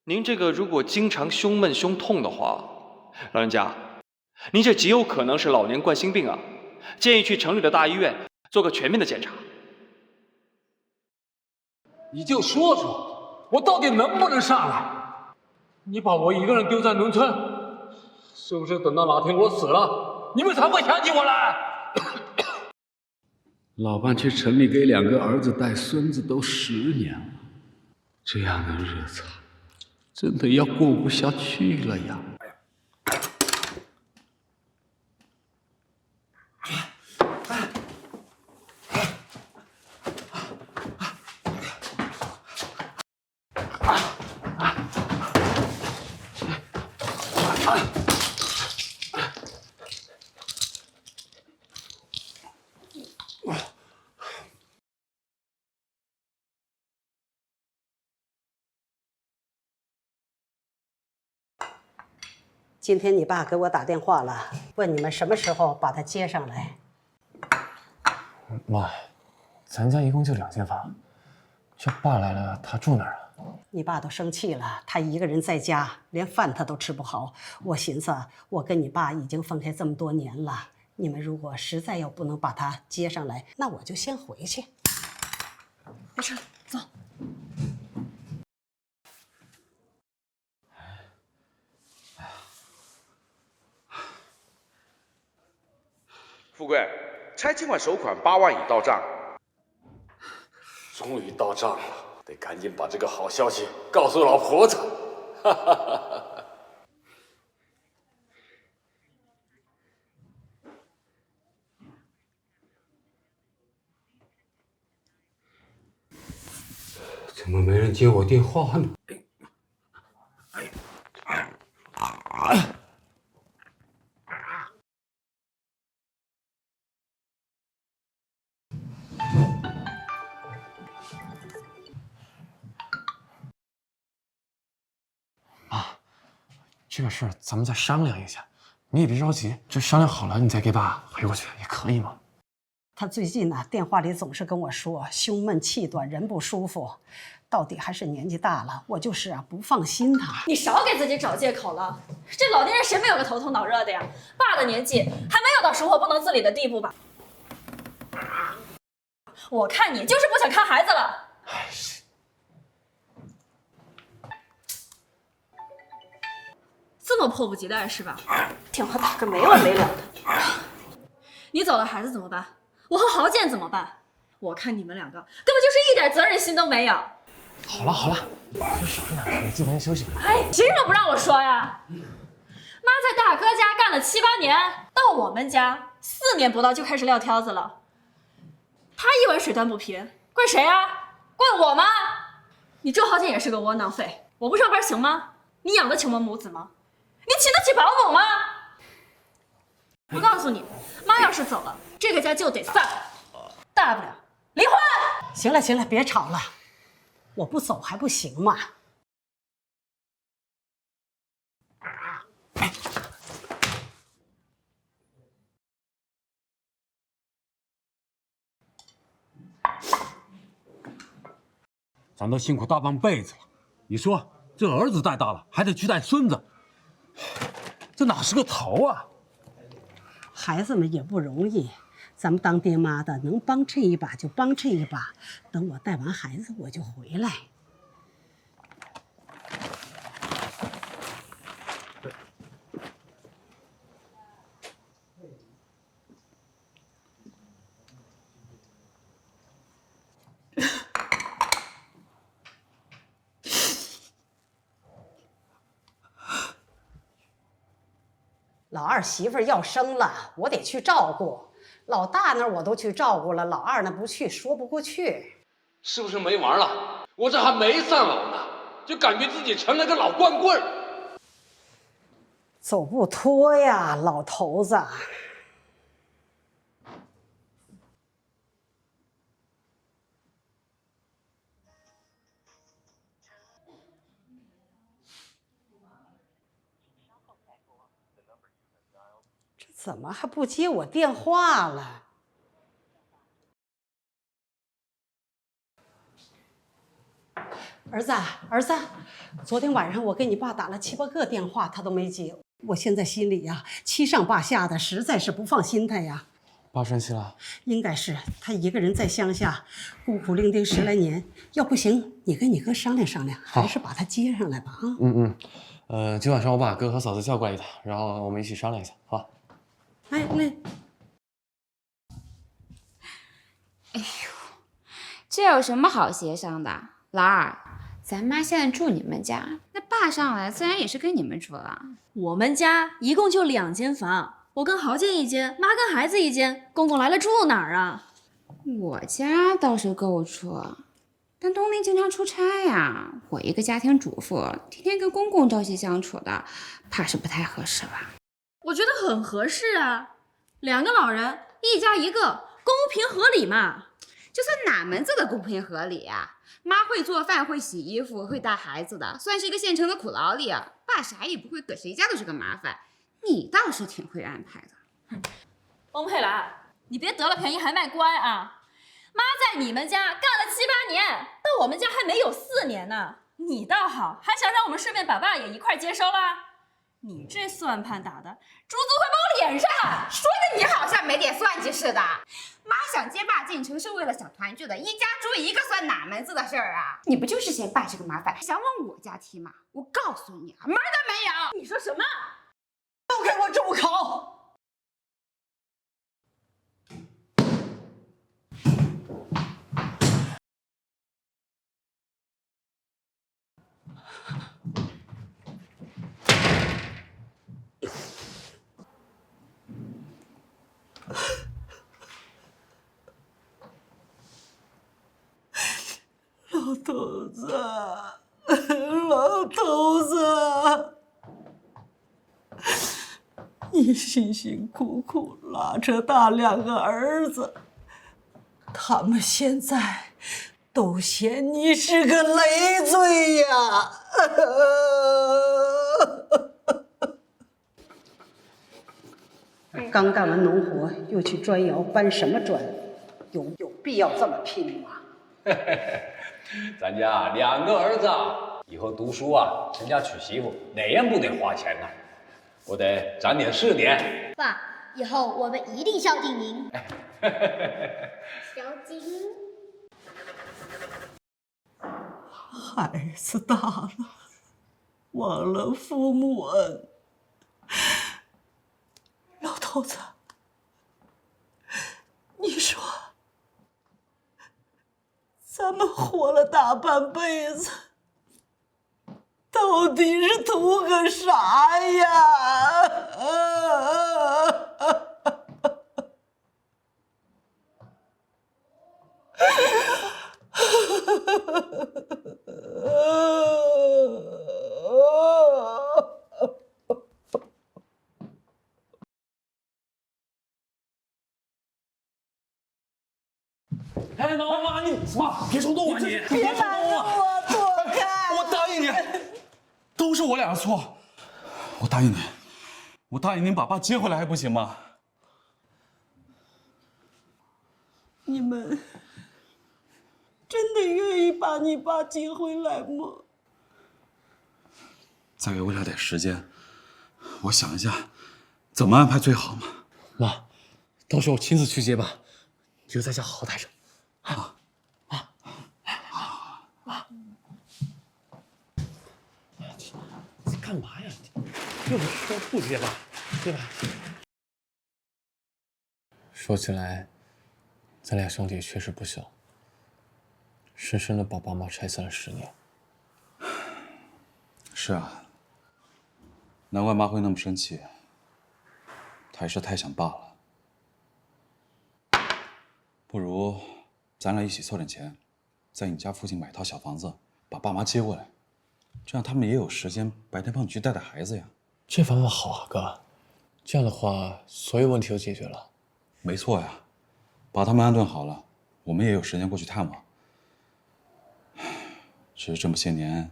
您这个如果经常胸闷胸痛的话，老人家，您这极有可能是老年冠心病啊，建议去城里的大医院做个全面的检查。你就说说，我到底能不能上来？你把我一个人丢在农村，是不是等到哪天我死了，你们才会想起我来？老伴去城里给2个儿子带孙子都10年了，这样的日子真的要过不下去了呀！今天你爸给我打电话了，问你们什么时候把他接上来。妈，咱家一共就2间房，这爸来了，他住哪儿啊？你爸都生气了，他一个人在家，连饭他都吃不好。我寻思，我跟你爸已经分开这么多年了，你们如果实在要不能把他接上来，那我就先回去。没事，走。富贵，猜今晚首款8万已到账。终于到账了，得赶紧把这个好消息告诉老婆子。怎么没人接我电话呢？这个事儿咱们再商量一下，你也别着急，这商量好了你再给爸回过去也可以吗？他最近呢，电话里总是跟我说胸闷气短，人不舒服，到底还是年纪大了，我就是不放心他。你少给自己找借口了，这老年人谁没有个头疼脑热的呀？爸的年纪还没有到生活不能自理的地步吧？我看你就是不想看孩子了。这么迫不及待是吧？电话打个没完没了的。你走了，孩子怎么办？我和豪健怎么办？我看你们2个根本就是一点责任心都没有。好了好了，别少说点，你进房间休息。哎，凭什么不让我说呀？妈在大哥家干了7、8年，到我们家4年不到就开始撂挑子了。他一碗水端不平，怪谁啊？怪我吗？你周豪健也是个窝囊废，我不上班行吗？你养得起我们母子吗？你请得起保姆吗？我告诉你，妈要是走了，这个家就得散，大不了离婚。行了行了，别吵了，我不走还不行吗？咱都辛苦大半辈子了，你说这儿子带大了，还得去带孙子，这哪是个头啊？孩子们也不容易，咱们当爹妈的能帮衬一把就帮衬一把。等我带完孩子，我就回来。老二媳妇要生了，我得去照顾。老大那儿我都去照顾了，老二那不去，说不过去。是不是没完了？我这还没上楼呢，就感觉自己成了个老光棍儿。走不脱呀，老头子。这怎么还不接我电话了？儿子，儿子，昨天晚上我给你爸打了7、8个电话，他都没接。我现在心里呀，七上八下的，实在是不放心他呀。爸生气了？应该是他一个人在乡下孤苦伶仃10来年，要不行，你跟你哥商量商量，还是把他接上来吧啊。今晚上我把哥和嫂子叫过来一趟，然后我们一起商量一下，好吧？哎，那这有什么好协商的？老二，咱妈现在住你们家，那爸上来自然也是跟你们住了。我们家一共就2间房，我跟豪健一间，妈跟孩子一间，公公来了住哪儿啊？我家倒是够住，但东林经常出差呀，我一个家庭主妇，天天跟公公朝夕相处的，怕是不太合适吧？我觉得很合适啊，2个老人，一家一个，公平合理嘛。这算哪门子的公平合理呀？妈会做饭，会洗衣服，会带孩子的，算是一个现成的苦劳力啊。爸啥也不会，搁谁家都是个麻烦。你倒是挺会安排的。翁佩兰，你别得了便宜还卖乖啊！妈在你们家干了7、8年，到我们家还没有4年呢。你倒好，还想让我们顺便把爸也一块接收了？你这算盘打的，猪足快把我脸上了！说的你好像没点算计似的。妈想接爸进城是为了想团聚的，一家住一个算哪门子的事儿啊？你不就是嫌爸是个麻烦，想往我家踢吗？我告诉你啊，门儿都没有！你说什么？都给我住口！老头子，老头子，你辛辛苦苦拉扯大2个儿子，他们现在都嫌你是个累赘呀！刚干完农活，又去砖窑搬什么砖？有必要这么拼吗？咱家2个儿子，以后读书啊，成家娶媳妇，哪样不得花钱呢？我得攒点是点。爸，以后我们一定孝敬您。孝敬。孩子大了，忘了父母恩。老头子，你说，咱们活了大半辈子，到底是图个啥呀？哎，妈，你妈别冲动啊！你别冲动啊！我躲开！我答应你，都是我俩的错。我答应你，我答应您把爸接回来，还不行吗？你们真的愿意把你爸接回来吗？再给我俩点时间，我想一下怎么安排最好嘛。妈，到时候我亲自去接吧，你就在家好好待着。干嘛呀？又不是说不接吧，对吧？说起来，咱俩兄弟确实不小，深深的把爸妈拆散了10年。是啊，难怪妈会那么生气，她也是太想爸了。不如咱俩一起凑点钱，在你家附近买套小房子，把爸妈接过来。这样他们也有时间白天帮你去带带孩子呀。这方法好啊，哥。这样的话，所有问题都解决了。没错呀，把他们安顿好了，我们也有时间过去探望。只是这么些年，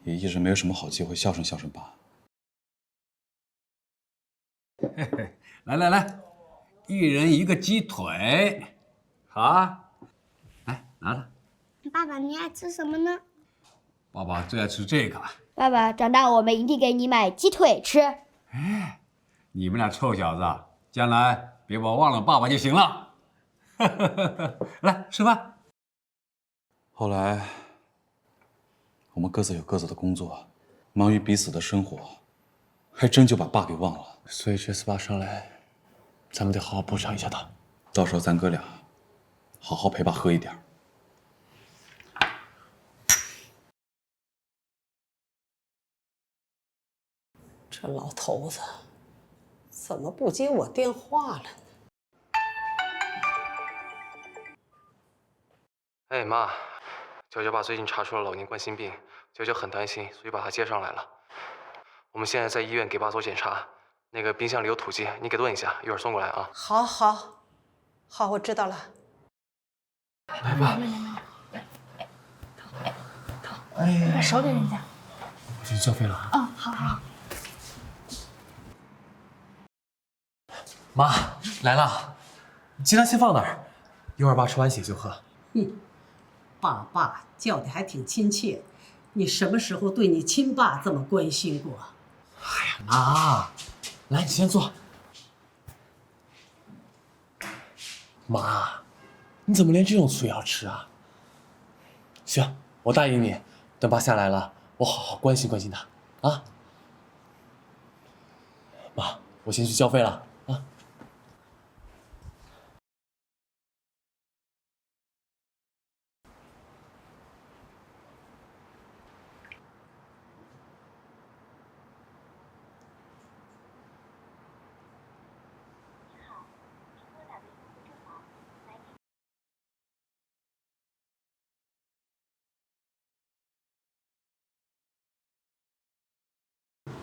也一直没有什么好机会孝顺孝顺爸。来，一人一个鸡腿，好啊，来拿着。爸爸，你爱吃什么呢？爸爸最爱吃这个。爸爸，长大我们一定给你买鸡腿吃。哎，你们俩臭小子，将来别把我忘了爸爸就行了。来吃饭。后来，我们各自有各自的工作，忙于彼此的生活，还真就把爸给忘了。所以这次爸上来，咱们得好好补偿一下他。到时候咱哥俩好好陪爸喝一点。这老头子怎么不接我电话了呢？哎妈，娇娇爸最近查出了老年冠心病，娇娇很担心，所以把他接上来了。我们现在在医院给爸做检查，那个冰箱里有土鸡，你给炖一下，一会儿送过来啊。好，好，好，我知道了。来吧。哎，把手给人家。我去交费了啊。哦，好好。妈来了，鸡蛋先放那儿，一会儿爸吃完血就喝。爸叫的还挺亲切，你什么时候对你亲爸这么关心过？哎呀，妈，来你先坐。妈，你怎么连这种醋也要吃啊？行，我答应你，等爸下来了，我好好关心关心他啊。妈，我先去交费了啊。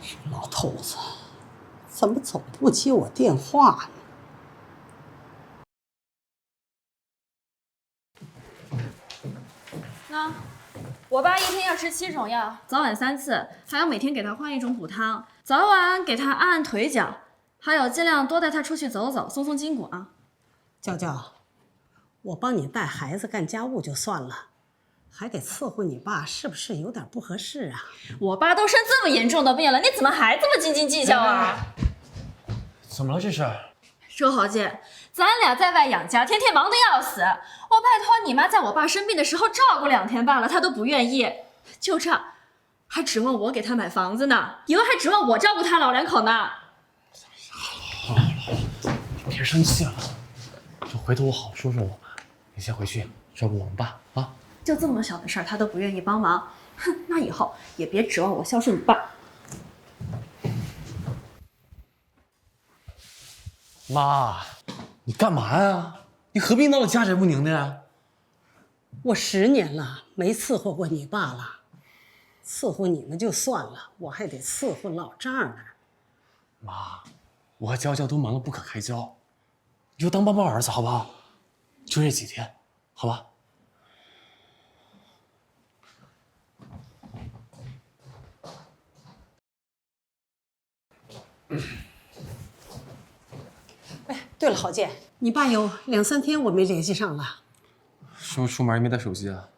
这老头子怎么总不接我电话呢？那我爸一天要吃7种药，早晚3次，还要每天给他换1种补汤，早晚给他按按腿脚，还有尽量多带他出去走走，松松筋骨啊。娇娇，我帮你带孩子干家务就算了，还得伺候你爸，是不是有点不合适啊？我爸都生这么严重的病了，你怎么还这么斤斤计较啊？怎么了这是？周豪杰，咱俩在外养家，天天忙得要死。我拜托你妈在我爸生病的时候照顾2天罢了，她都不愿意。就这，还指望我给她买房子呢，以后还指望我照顾她老2口呢。好了，你别生气了，就回头我好好说说我妈。你先回去照顾我们爸啊。就这么小的事儿，她都不愿意帮忙，哼，那以后也别指望我孝顺你爸。妈，你干嘛呀？你何必闹得家宅不宁的呀？我10年了没伺候过你爸了，伺候你们就算了，我还得伺候老丈人。妈，我和娇娇都忙得不可开交，你就当帮帮儿子好不好？就这几天，好吧？哎，对了，郝建，你爸有2、3天我没联系上了，是不是出门没带手机啊？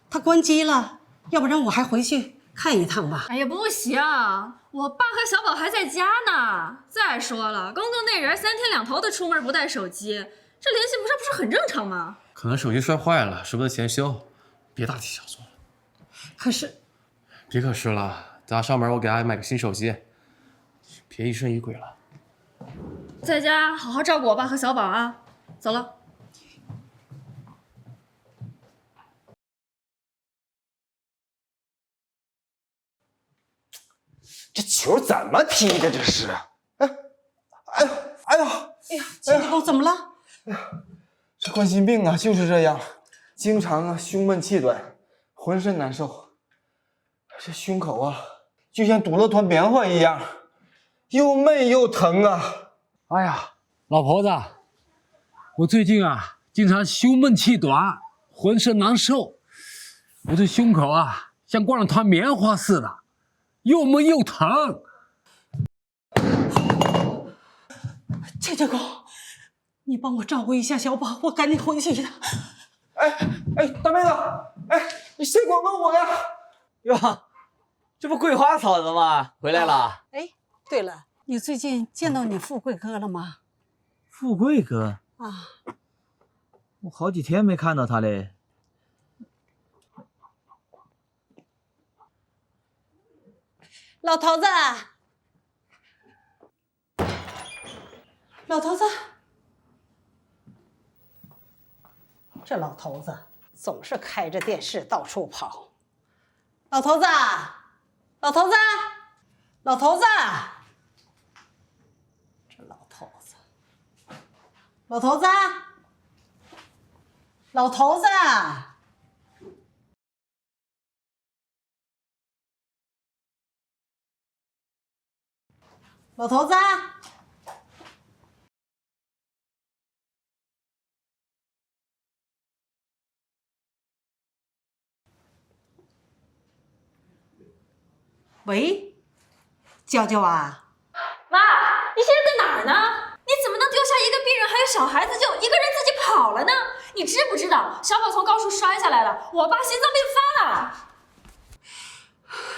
他关机了，要不然我还回去看一趟吧。哎呀，不行，我爸和小宝还在家呢。再说了，工作那人3天2头的出门不带手机，这联系不上不是很正常吗？可能手机摔坏了，舍不得钱修，别大题小做了。可是，别可是了，等他上门我给他买个新手机，别疑神疑鬼了。在家好好照顾我爸和小宝啊！走了。这球怎么踢的？这是，哎呀，哎呀，秦九怎么了？哎呀，这冠心病啊，就是这样，经常啊胸闷气短，浑身难受，这胸口啊就像堵了团棉花一样，又闷又疼啊！哎呀，老婆子，我最近啊经常胸闷气短，浑身难受，我这胸口啊像灌了团棉花似的，又闷又疼。秦九公，你帮我照顾一下小宝，我赶紧回去一趟。哎，大妹子，哎，你谁管我呀？哟，这不桂花嫂子吗？回来了。哎，对了，你最近见到你富贵哥了吗？富贵哥啊，我好几天没看到他嘞。老头子，老头子，这老头子总是开着电视到处跑。老头子，老头子，老头子，这老头子，老头子，老头子。老头子，喂，娇娇啊，妈，你现在在哪儿呢？你怎么能丢下一个病人还有小孩子就一个人自己跑了呢？你知不知道小宝从高处摔下来了，我爸心脏病发了。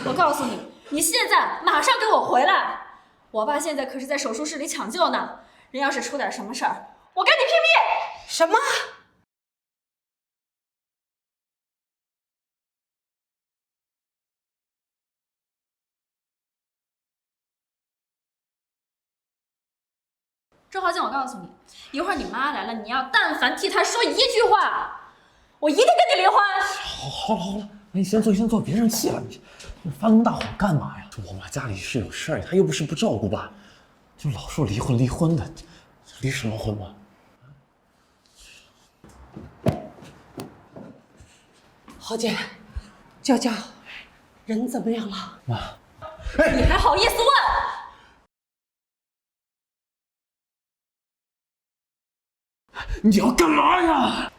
我告诉你，你现在马上给我回来！我爸现在可是在手术室里抢救呢，人要是出点什么事儿，我跟你拼命！什么？周华健，我告诉你，一会儿你妈来了，你要但凡替她说一句话，我一定跟你离婚。好了，你先坐，别生气了，你发那么大火干嘛呀？我妈家里是有事儿，她又不是不照顾爸，就老说离婚的，离什么婚嘛？豪姐，娇娇，人怎么样了？妈，你还好意思问？你要干嘛呀？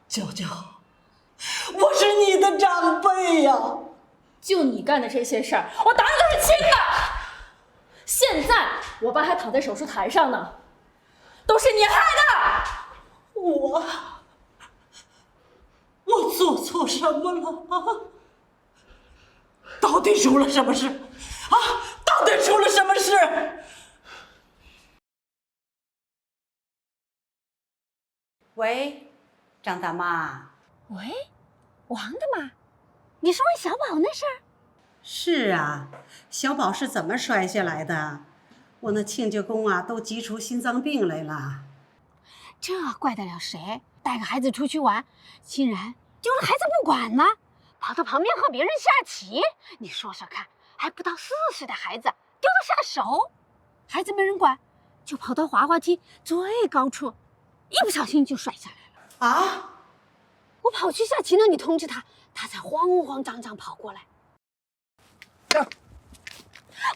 娇娇，我是你的长辈呀！就你干的这些事儿，我打你都是轻的。现在我爸还躺在手术台上呢，都是你害的。我做错什么了啊？到底出了什么事？啊，到底出了什么事？喂，张大妈。喂，王大妈，你是问小宝那事儿？是啊，小宝是怎么摔下来的？我那亲家公啊，都急出心脏病来了。这怪得了谁？带个孩子出去玩，竟然丢了孩子不管了，跑到旁边和别人下棋。你说说看，还不到4岁的孩子丢得下手，孩子没人管，就跑到滑滑梯最高处，一不小心就摔下来了。啊！我跑去下棋呢，你通知他，他才慌慌张张跑过来。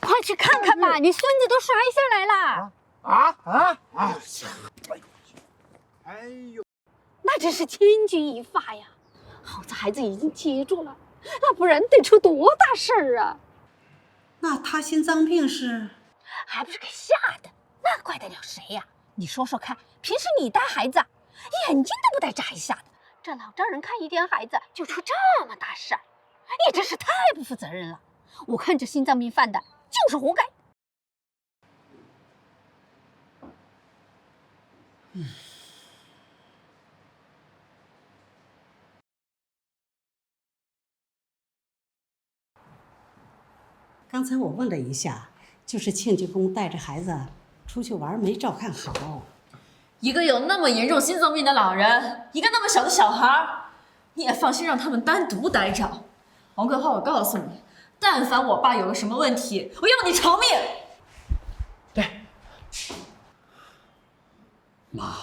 快去看看吧，你孙子都摔下来了！哎呦，那真是千钧一发呀！好在孩子已经接住了，那不然得出多大事儿啊！那他心脏病是？还不是给吓的，那怪得了谁呀？你说说看，平时你带孩子，眼睛都不带眨一下的，这老丈人看一点孩子就出这么大事儿，你真是太不负责任了！我看这心脏病犯的就是活该。刚才我问了一下，就是亲家公带着孩子出去玩没照看好。一个有那么严重心脏病的老人，一个那么小的小孩，你也放心让他们单独待着。王桂花，我告诉你，但凡我爸有个什么问题，我要你偿命！妈，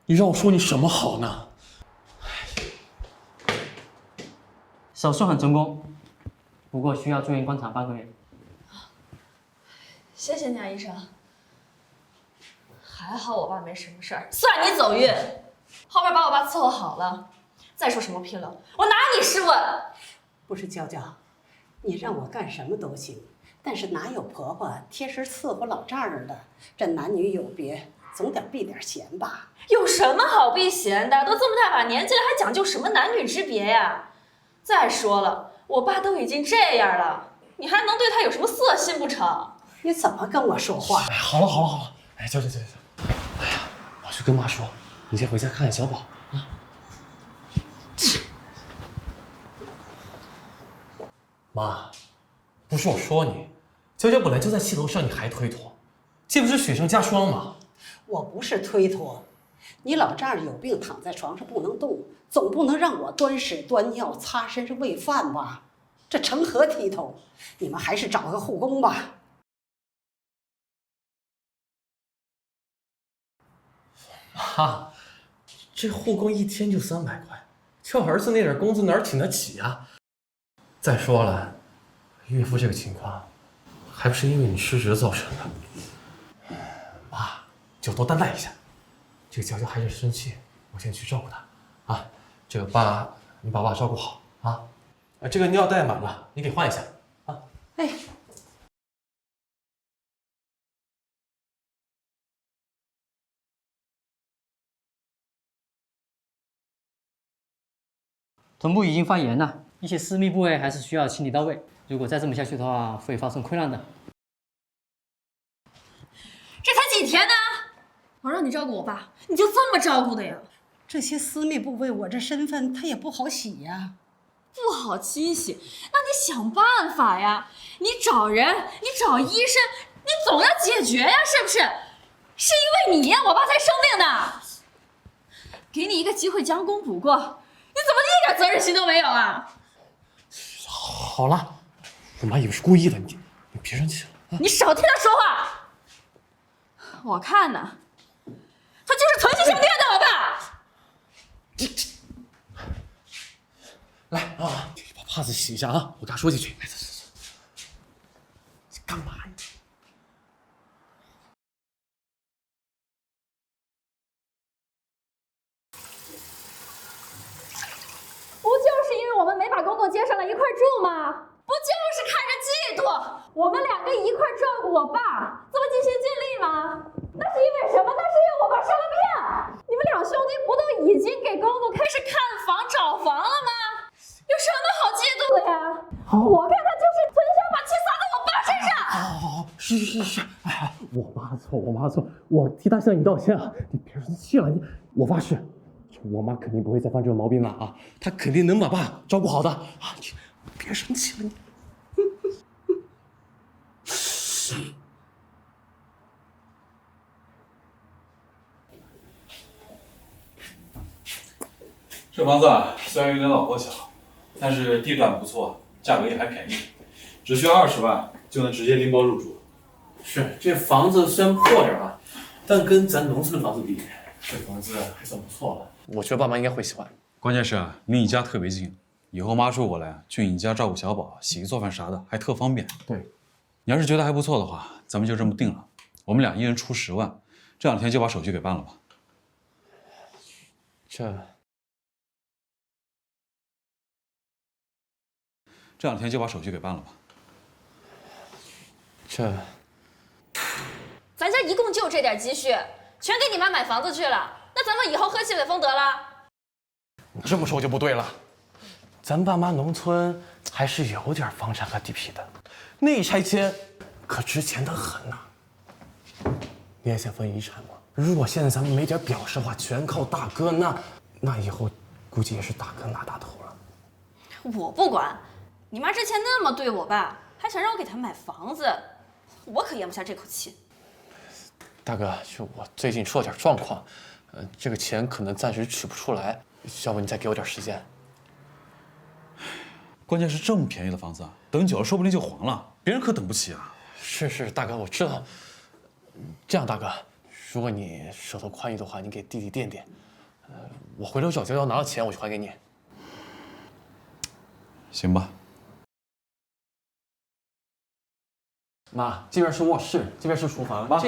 你让我说你什么好呢？手术很成功，不过需要住院观察8个月。谢谢你啊，医生。还好我爸没什么事儿，算你走运。后边把我爸伺候好了，再说什么批了，我拿你是问。不是娇娇，你让我干什么都行，但是哪有婆婆贴身伺候老丈人的？这男女有别，总得避点嫌吧？有什么好避嫌的？都这么大把年纪了，还讲究什么男女之别呀？再说了，我爸都已经这样了，你还能对他有什么色心不成？你怎么跟我说话？哎，好了好了好了，哎，行。哎呀，我去跟妈说，你先回家看看小宝啊。妈，不是我说你，娇娇本来就在气头上，你还推脱，这不是雪上加霜吗？我不是推脱，你老丈人有病躺在床上不能动，总不能让我端屎端尿、擦身上喂饭吧？这成何体统？你们还是找个护工吧。妈，这护工一天就300块，就儿子那点工资哪儿请得起啊？再说了，岳父这个情况，还不是因为你失职造成的。妈，就多担待一下。这个娇娇还是生气，我先去照顾她啊。这个爸，你把爸照顾好啊。这个尿袋满了，你给换一下啊。哎。臀部已经发炎了，一些私密部位还是需要清理到位。如果再这么下去的话，会发生溃烂的。这才几天呢？我让你照顾我爸，你就这么照顾的呀？这些私密部位，我这身份他也不好洗呀。不好清洗，那你想办法呀！你找人，你找医生，你总要解决呀，是不是？是因为你我爸才生病的。给你一个机会将功补过，你怎么一点责任心都没有啊？好了，我妈以为是故意的，你别生气了啊！你少替他说话。我看呢，他就是存心想虐待我爸。来啊，你把帕子洗一下啊！我给他说几句。来，走。这干嘛呀？不就是因为我们没把公公接上来一块住吗？不就是看着嫉妒，我们2个一块照顾我爸，这么尽心尽力吗？那是因为什么？那是因为我爸生了病。你们2兄弟不都已经给公公开始看房找房了吗？有什么好嫉妒的呀？我看他就是存心把气撒在我爸身上。好，是，哎，我妈错，我替她向你道歉啊！你别生气了，我发誓，我妈肯定不会再犯这种毛病了啊！她肯定能把爸照顾好的啊！你别生气了，你。这房子啊，虽然有点老破小，但是地段不错，价格也还便宜，只需要20万就能直接拎包入住。是，这房子虽然破点啊，但跟咱农村的房子比，这房子还算不错了。我觉得爸妈应该会喜欢。关键是啊，离你家特别近，以后妈住过来去你家照顾小宝、洗衣做饭啥的，还特方便。对，你要是觉得还不错的话，咱们就这么定了。我们俩一人出10万，这2天就把手续给办了吧。这2天就把手续给办了吧。咱家一共就这点积蓄，全给你妈买房子去了，那咱们以后喝西北风得了？你这么说就不对了，咱爸妈农村还是有点房产和地皮的，那一拆迁可值钱的很呐。你也想分遗产吗？如果现在咱们没点表示的话，全靠大哥，那以后估计也是大哥拿大头了。我不管，你妈之前那么对我爸，还想让我给她买房子，我可咽不下这口气。大哥，就我最近出了点状况，这个钱可能暂时取不出来，要不你再给我点时间。关键是这么便宜的房子，等久了说不定就黄了，别人可等不起啊。是，大哥，我知道。这样，大哥，如果你手头宽裕的话，你给弟弟垫垫，我回头找娇娇拿到钱，我就还给你。行吧。妈，这边是卧室，这边是厨房。妈，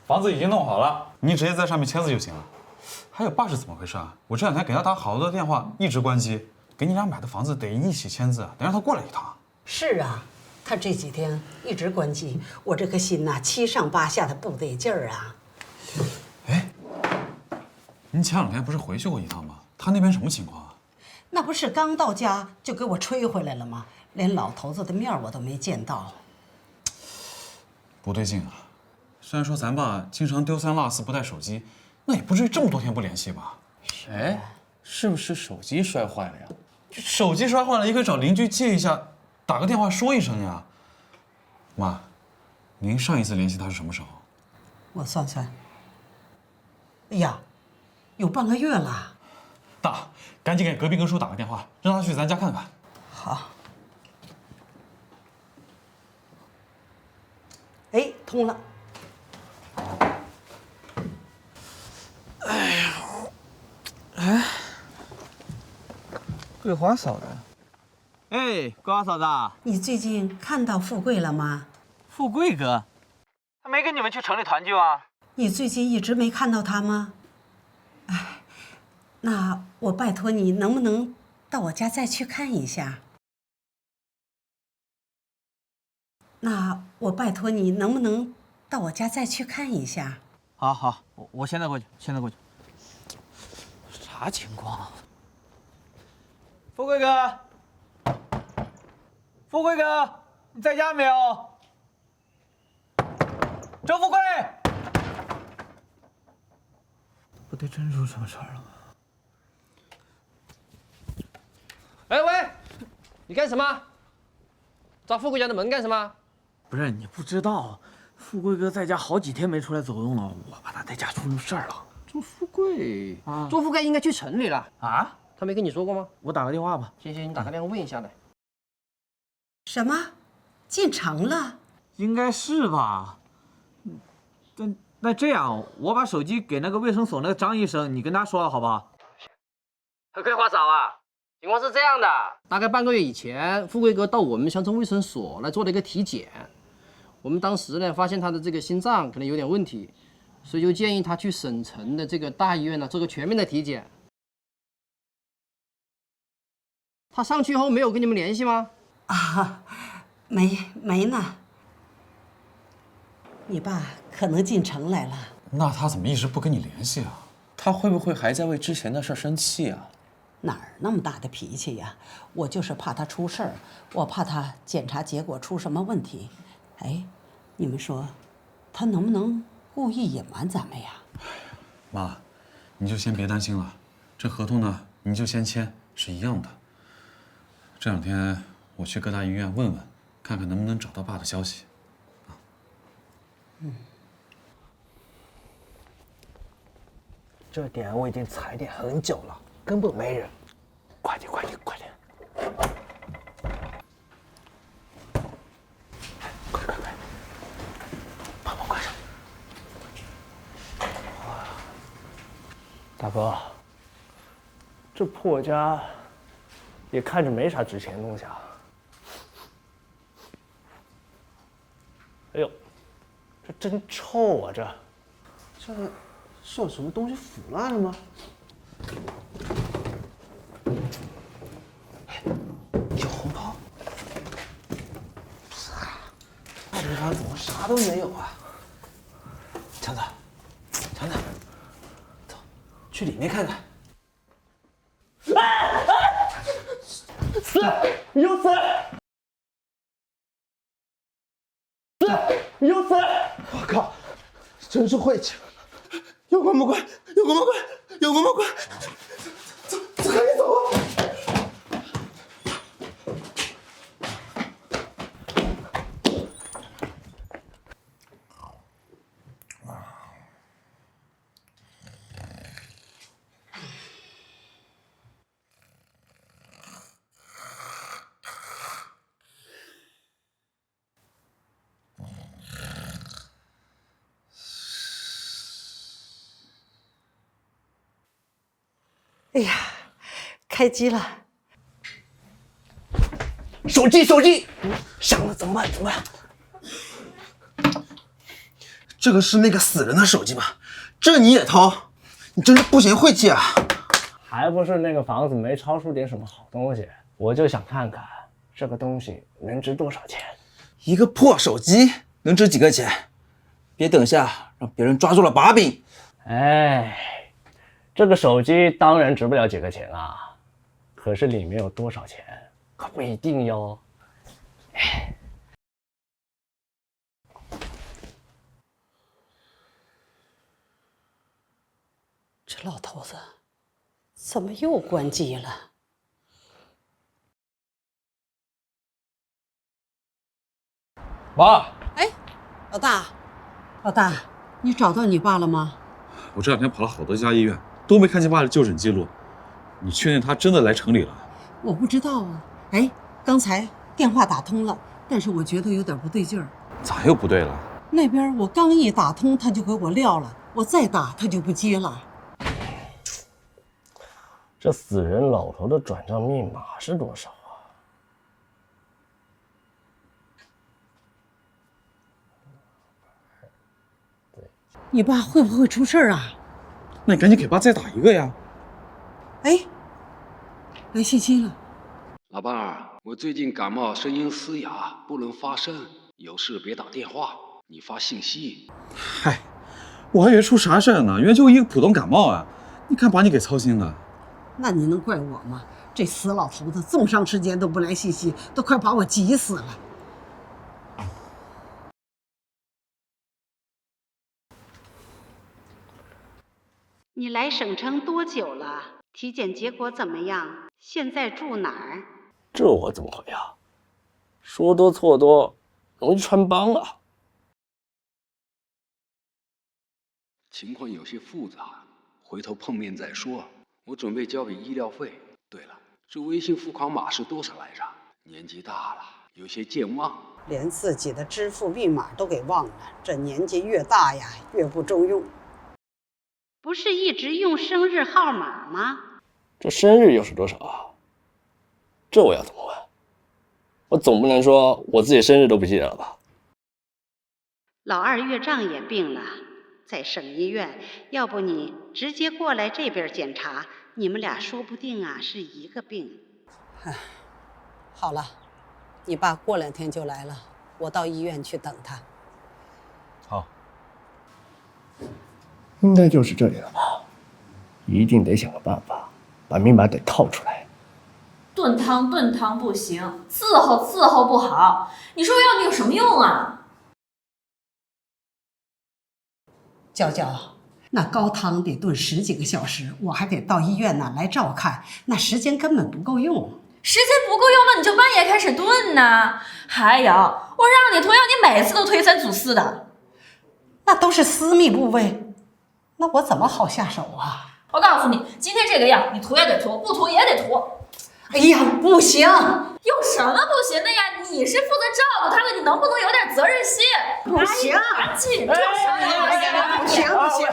房子已经弄好了，你直接在上面签字就行了。还有爸是怎么回事啊？我这2天给他打好多电话，一直关机。给你俩买的房子得一起签字，得让他过来一趟。是啊，他这几天一直关机，我这颗心呐，7上8下的不得劲儿啊。您前2天不是回去过一趟吗？他那边什么情况啊？那不是刚到家就给我吹回来了吗？连老头子的面我都没见到。不对劲啊！虽然说咱爸经常丢三落四不带手机，那也不至于这么多天不联系吧？哎，是不是手机摔坏了呀？手机摔坏了也可以找邻居借一下，打个电话说一声呀。妈，您上一次联系他是什么时候？我算算，哎呀，有半个月了。大，赶紧给隔壁根叔打个电话，让他去咱家看看。好。哎，通了。哎呀，哎，桂花嫂子。哎，桂花嫂子，你最近看到富贵了吗？富贵哥，他没跟你们去城里团聚吗？你最近一直没看到他吗？哎，那我拜托你，能不能到我家再去看一下？那我拜托你，能不能到我家再去看一下？好好，我现在过去，现在过去。啥情况啊？富贵哥，富贵哥，你在家没有？周富贵，不得真出什么事儿了吗？哎喂，你干什么？找富贵家的门干什么？不是你不知道，富贵哥在家好几天没出来走动了，我怕他在家出事儿了。周富贵啊，周富贵应该去城里了啊？他没跟你说过吗？我打个电话吧。行行，你打个电话问一下来。什么？进城了？应该是吧。那这样，我把手机给那个卫生所那个张医生，你跟他说了好不好？桂花嫂啊，情况是这样的，大概半个月以前，富贵哥到我们乡村卫生所来做了一个体检，我们当时呢发现他的这个心脏可能有点问题，所以就建议他去省城的这个大医院呢做个全面的体检。他上去后没有跟你们联系吗？啊，没呢。你爸可能进城来了。那他怎么一直不跟你联系啊？他会不会还在为之前的事生气啊？哪儿那么大的脾气呀？我就是怕他出事儿，我怕他检查结果出什么问题。哎，你们说，他能不能故意隐瞒咱们呀？妈，你就先别担心了，这合同呢，你就先签，是一样的。这2天我去各大医院问问，看看能不能找到爸的消息。这点我已经踩点很久了，根本没人。快点，快点，快点！快快快，把门关上。大哥，这破家也看着没啥值钱的东西啊。哎呦，这真臭啊！这是有什么东西腐烂了吗？有红包？不是啊，那地方怎么啥都没有啊？强子，强子，走，去里面看看。死！有死！死！有死！我靠，真是晦气！有关不关？有关不关？有关不关？走，赶紧走啊！哎呀，开机了！手机，手机，响了，怎么办？怎么办？这个是那个死人的手机吧？这你也偷？你真是不嫌晦气啊！还不是那个房子没抄出点什么好东西，我就想看看这个东西能值多少钱。一个破手机能值几个钱？别等下让别人抓住了把柄。哎，这个手机当然值不了几个钱啊，可是里面有多少钱可不一定哟。这老头子怎么又关机了？妈，哎，老大，你找到你爸了吗？我这2天跑了好多家医院，都没看见爸的就诊记录。你确定他真的来城里了？我不知道啊。哎，刚才电话打通了，但是我觉得有点不对劲儿。咋又不对了？那边我刚一打通，他就给我撂了，我再打他就不接了。这死人老头的转账密码是多少啊？你爸会不会出事儿啊？那你赶紧给爸再打一个呀！哎，来信息了。老伴儿，我最近感冒，声音嘶哑，不能发声，有事别打电话，你发信息。嗨，我还以为出啥事儿呢，原来就一个普通感冒啊！你看把你给操心的。那你能怪我吗？这死老头子这么长时间都不来信息，都快把我急死了。你来省城多久了？体检结果怎么样？现在住哪儿？这我怎么回啊？说多错多，容易穿帮啊。情况有些复杂，回头碰面再说。我准备交笔医疗费。对了，这微信付款码是多少来着？年纪大了，有些健忘，连自己的支付密码都给忘了。这年纪越大呀，越不中用。不是一直用生日号码吗？这生日又是多少啊？这我要怎么问？我总不能说我自己生日都不记得了吧？老二岳丈也病了，在省医院，要不你直接过来这边检查，你们俩说不定啊是一个病。唉，好了，你爸过2天就来了，我到医院去等他。好，应该就是这里了吧？一定得想个办法，把密码得套出来。炖汤不行，伺候不好，你说要你有什么用啊？娇娇，那高汤得炖10几个小时，我还得到医院呢来照看，那时间根本不够用。时间不够用，那你就半夜开始炖呐。还有，我让你涂药，你每次都推三阻四的。那都是私密部位，那我怎么好下手啊？我告诉你，今天这个药，你涂也得涂，不涂也得涂。哎呀，不行！有什么不行的呀？你是负责照顾他的，你能不能有点责任心？不行，赶紧住手！不行不行！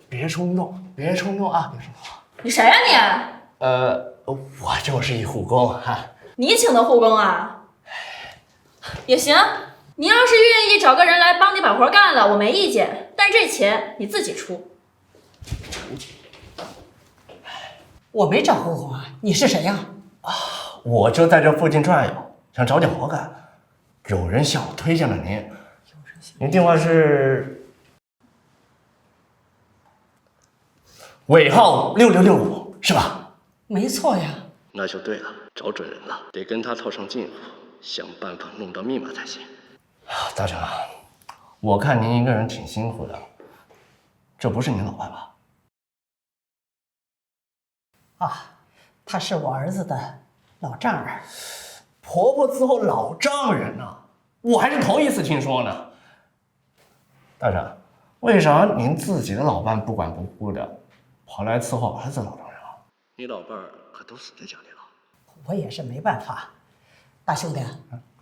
别冲动啊！别冲动！你谁呀你？我就是一护工哈。你请的护工啊？也行，你要是愿意找个人来帮你把活干了，我没意见，但这钱你自己出。我没找护工啊，你是谁呀？我就在这附近转悠，想找点活干，有人向我推荐了您。您电话是尾号6665是吧？没错呀。那就对了，找准人了，得跟他套上近乎，想办法弄到密码才行。大成，我看您一个人挺辛苦的，这不是您老伴吧？啊，他是我儿子的老丈人。婆婆伺候老丈人呢、我还是头一次听说呢。大成，为啥您自己的老伴不管不顾的，跑来伺候儿子老丈人啊？你老伴儿可都死在家里了。我也是没办法，大兄弟，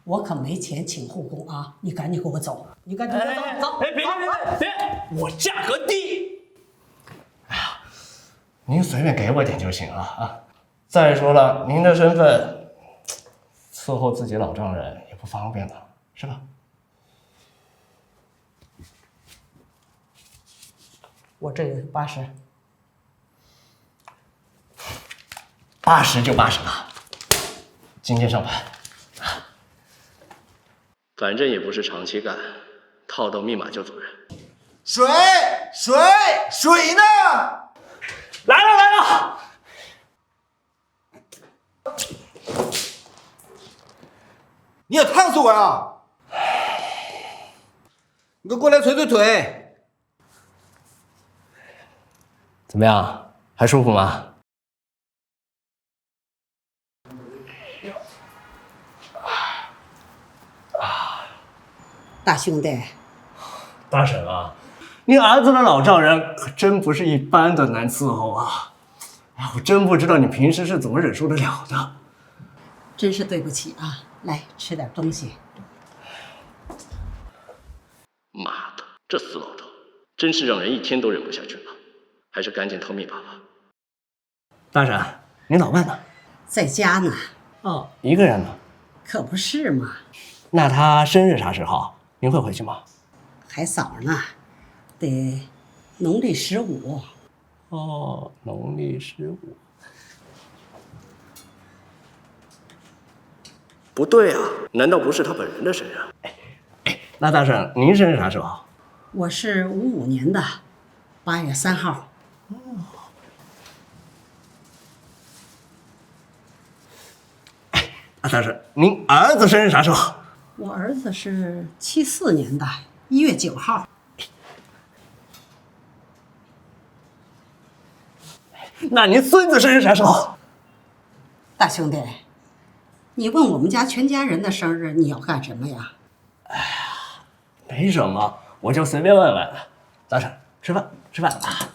我可没钱请护工啊！你赶紧给我走，你赶紧给我走，走！别！我价格低。哎呀，您随便给我点就行啊！再说了，您的身份，伺候自己老丈人也不方便的，是吧？我这有80。80就80了，今天上班。反正也不是长期干，套到密码就走人。水呢？来了来了！你也烫死我呀！你给我过来捶捶腿。怎么样？还舒服吗？大兄弟，大婶啊，你儿子的老丈人可真不是一般的难伺候啊！我真不知道你平时是怎么忍受得了的。真是对不起啊！来吃点东西。妈的，这死老头，真是让人一天都忍不下去了。还是赶紧逃命吧吧。大婶，你老伴呢？在家呢。哦，一个人呢？可不是嘛。那他生日啥时候？您会回去吗？还早呢，得农历15。哦，农历15。不对啊，难道不是他本人的生日？那大婶，您生日啥时候？我是55年的8月3号。大婶，您儿子生日啥时候？我儿子是74年的1月9号。那您孙子生日啥时候？大兄弟，你问我们家全家人的生日，你要干什么呀？哎呀，没什么，我就随便问问。大婶，吃饭吧。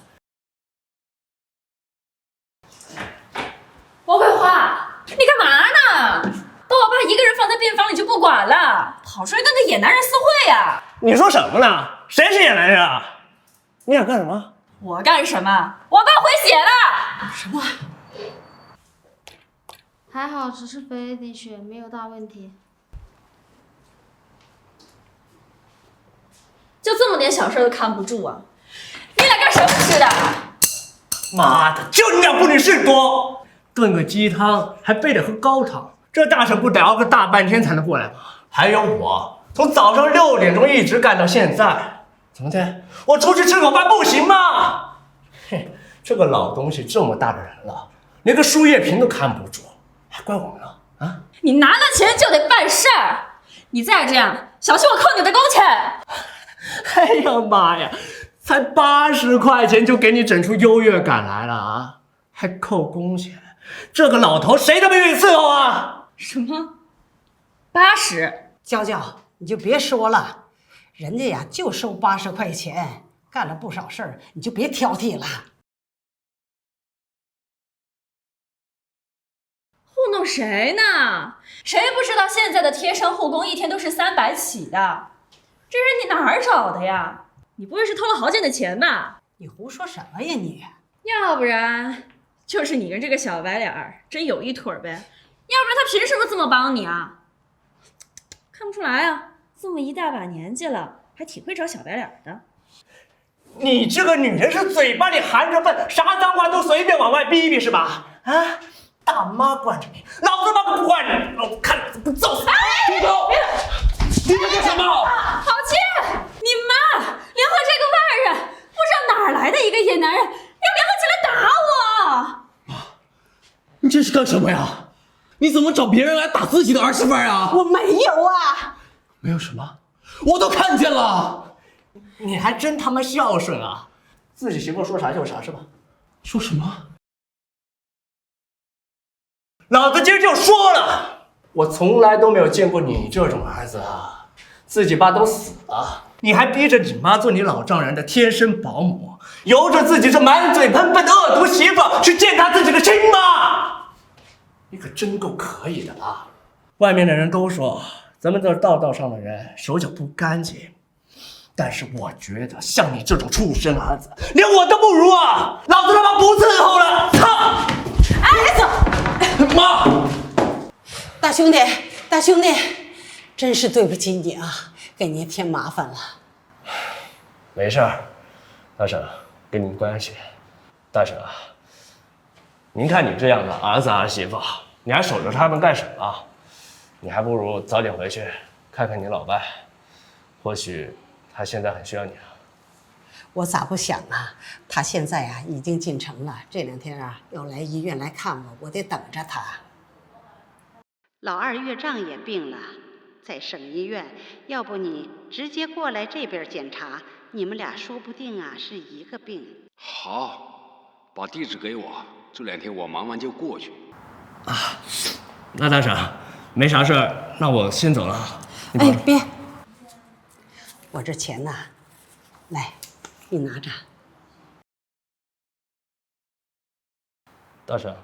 王桂花，你干嘛呢？把我爸一个人放在病房里就不管了，跑出来跟个野男人私会呀？你说什么呢？谁是野男人啊？你想干什么？我干什么？我爸回血了。什么？还好，只是肥了点血，没有大问题。就这么点小事都看不住啊？你俩干什么吃的？妈的，就你俩不理事多，炖个鸡汤还非得喝高汤，这大婶不得熬个大半天才能过来吗？还有我，从早上6点钟一直干到现在，怎么的？我出去吃口饭不行吗？嘿，这个老东西这么大的人了，连个输液瓶都看不住，还怪我们呢？啊！你拿了钱就得办事儿，你再这样，小心我扣你的工钱！哎呀妈呀，才80块钱就给你整出优越感来了啊！还扣工钱，这个老头谁他妈愿意伺候啊？什么？80？娇娇，你就别说了，人家呀就收80块钱，干了不少事儿，你就别挑剔了。糊弄谁呢？谁不知道现在的贴身护工一天都是300起的？这人你哪儿找的呀？你不会是偷了豪健的钱吧？你胡说什么呀你？要不然就是你跟这个小白脸儿真有一腿呗，要不然他凭什么这么帮你啊？看不出来啊，这么一大把年纪了，还挺会找小白脸的。你这个女人是嘴巴里含着粪，啥脏话都随便往外逼逼是吧？啊，大妈惯着你，老子妈不惯你，老子看老子不揍死你！哎，住口！你在干什么？郝倩，你妈联合这个外人，不知道哪儿来的一个野男人，要联合起来打我！你这是干什么呀？你怎么找别人来打自己的儿媳妇啊？我没有啊！没有什么，我都看见了。你还真他妈孝顺啊！自己媳妇说啥就是啥是吧？说什么？老子今儿就说了，我从来都没有见过你这种儿子啊！自己爸都死了，你还逼着你妈做你老丈人的贴身保姆，由着自己这满嘴喷粪的恶毒媳妇去见他自己的亲妈，你可真够可以的啊！外面的人都说咱们这道道上的人手脚不干净，但是我觉得像你这种畜生儿子，连我都不如啊！老子他妈不伺候了！操！哎，走！妈，大兄弟，大兄弟，真是对不起你啊，给您添麻烦了。没事儿，大婶，跟您关系。大婶啊，您看你这样的儿子儿媳妇，你还守着他们干什么？你还不如早点回去看看你老伴，或许他现在很需要你啊。我咋不想啊？他现在啊已经进城了，这2天啊要来医院来看我，我得等着他。老二岳丈也病了，在省医院，要不你直接过来这边检查，你们俩说不定啊是一个病。好，把地址给我，这2天我忙完就过去。啊，那大婶没啥事儿，那我先走了。哎，别，我这钱呐，来，你拿着。大婶，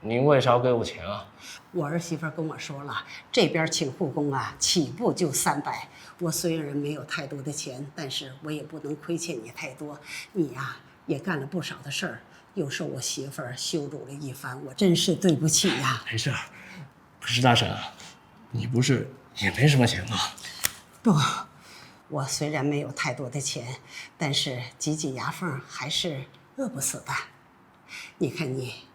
您为啥要给我钱啊？我儿媳妇跟我说了，这边请护工啊，起步就300。我虽然没有太多的钱，但是我也不能亏欠你太多。你呀，也干了不少的事儿，又受我媳妇儿羞辱了一番，我真是对不起呀。没事，不是大婶，你不是也没什么钱吗？不，我虽然没有太多的钱，但是挤挤牙缝还是饿不死的。你看你。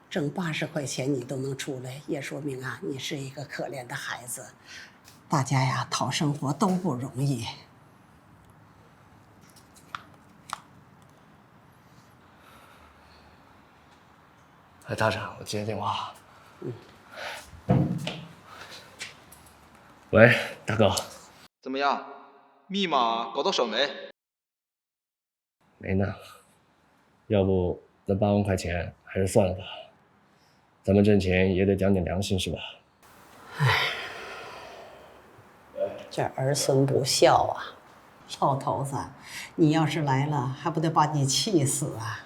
挣80块钱你都能出来，也说明啊，你是一个可怜的孩子。大家呀，讨生活都不容易。哎，大婶，我接个电话。喂，大哥。怎么样？密码搞到手没？没呢。要不那8万块钱还是算了吧。咱们挣钱也得讲点良心，是吧？唉，这儿孙不孝啊！老头子，你要是来了，还不得把你气死啊！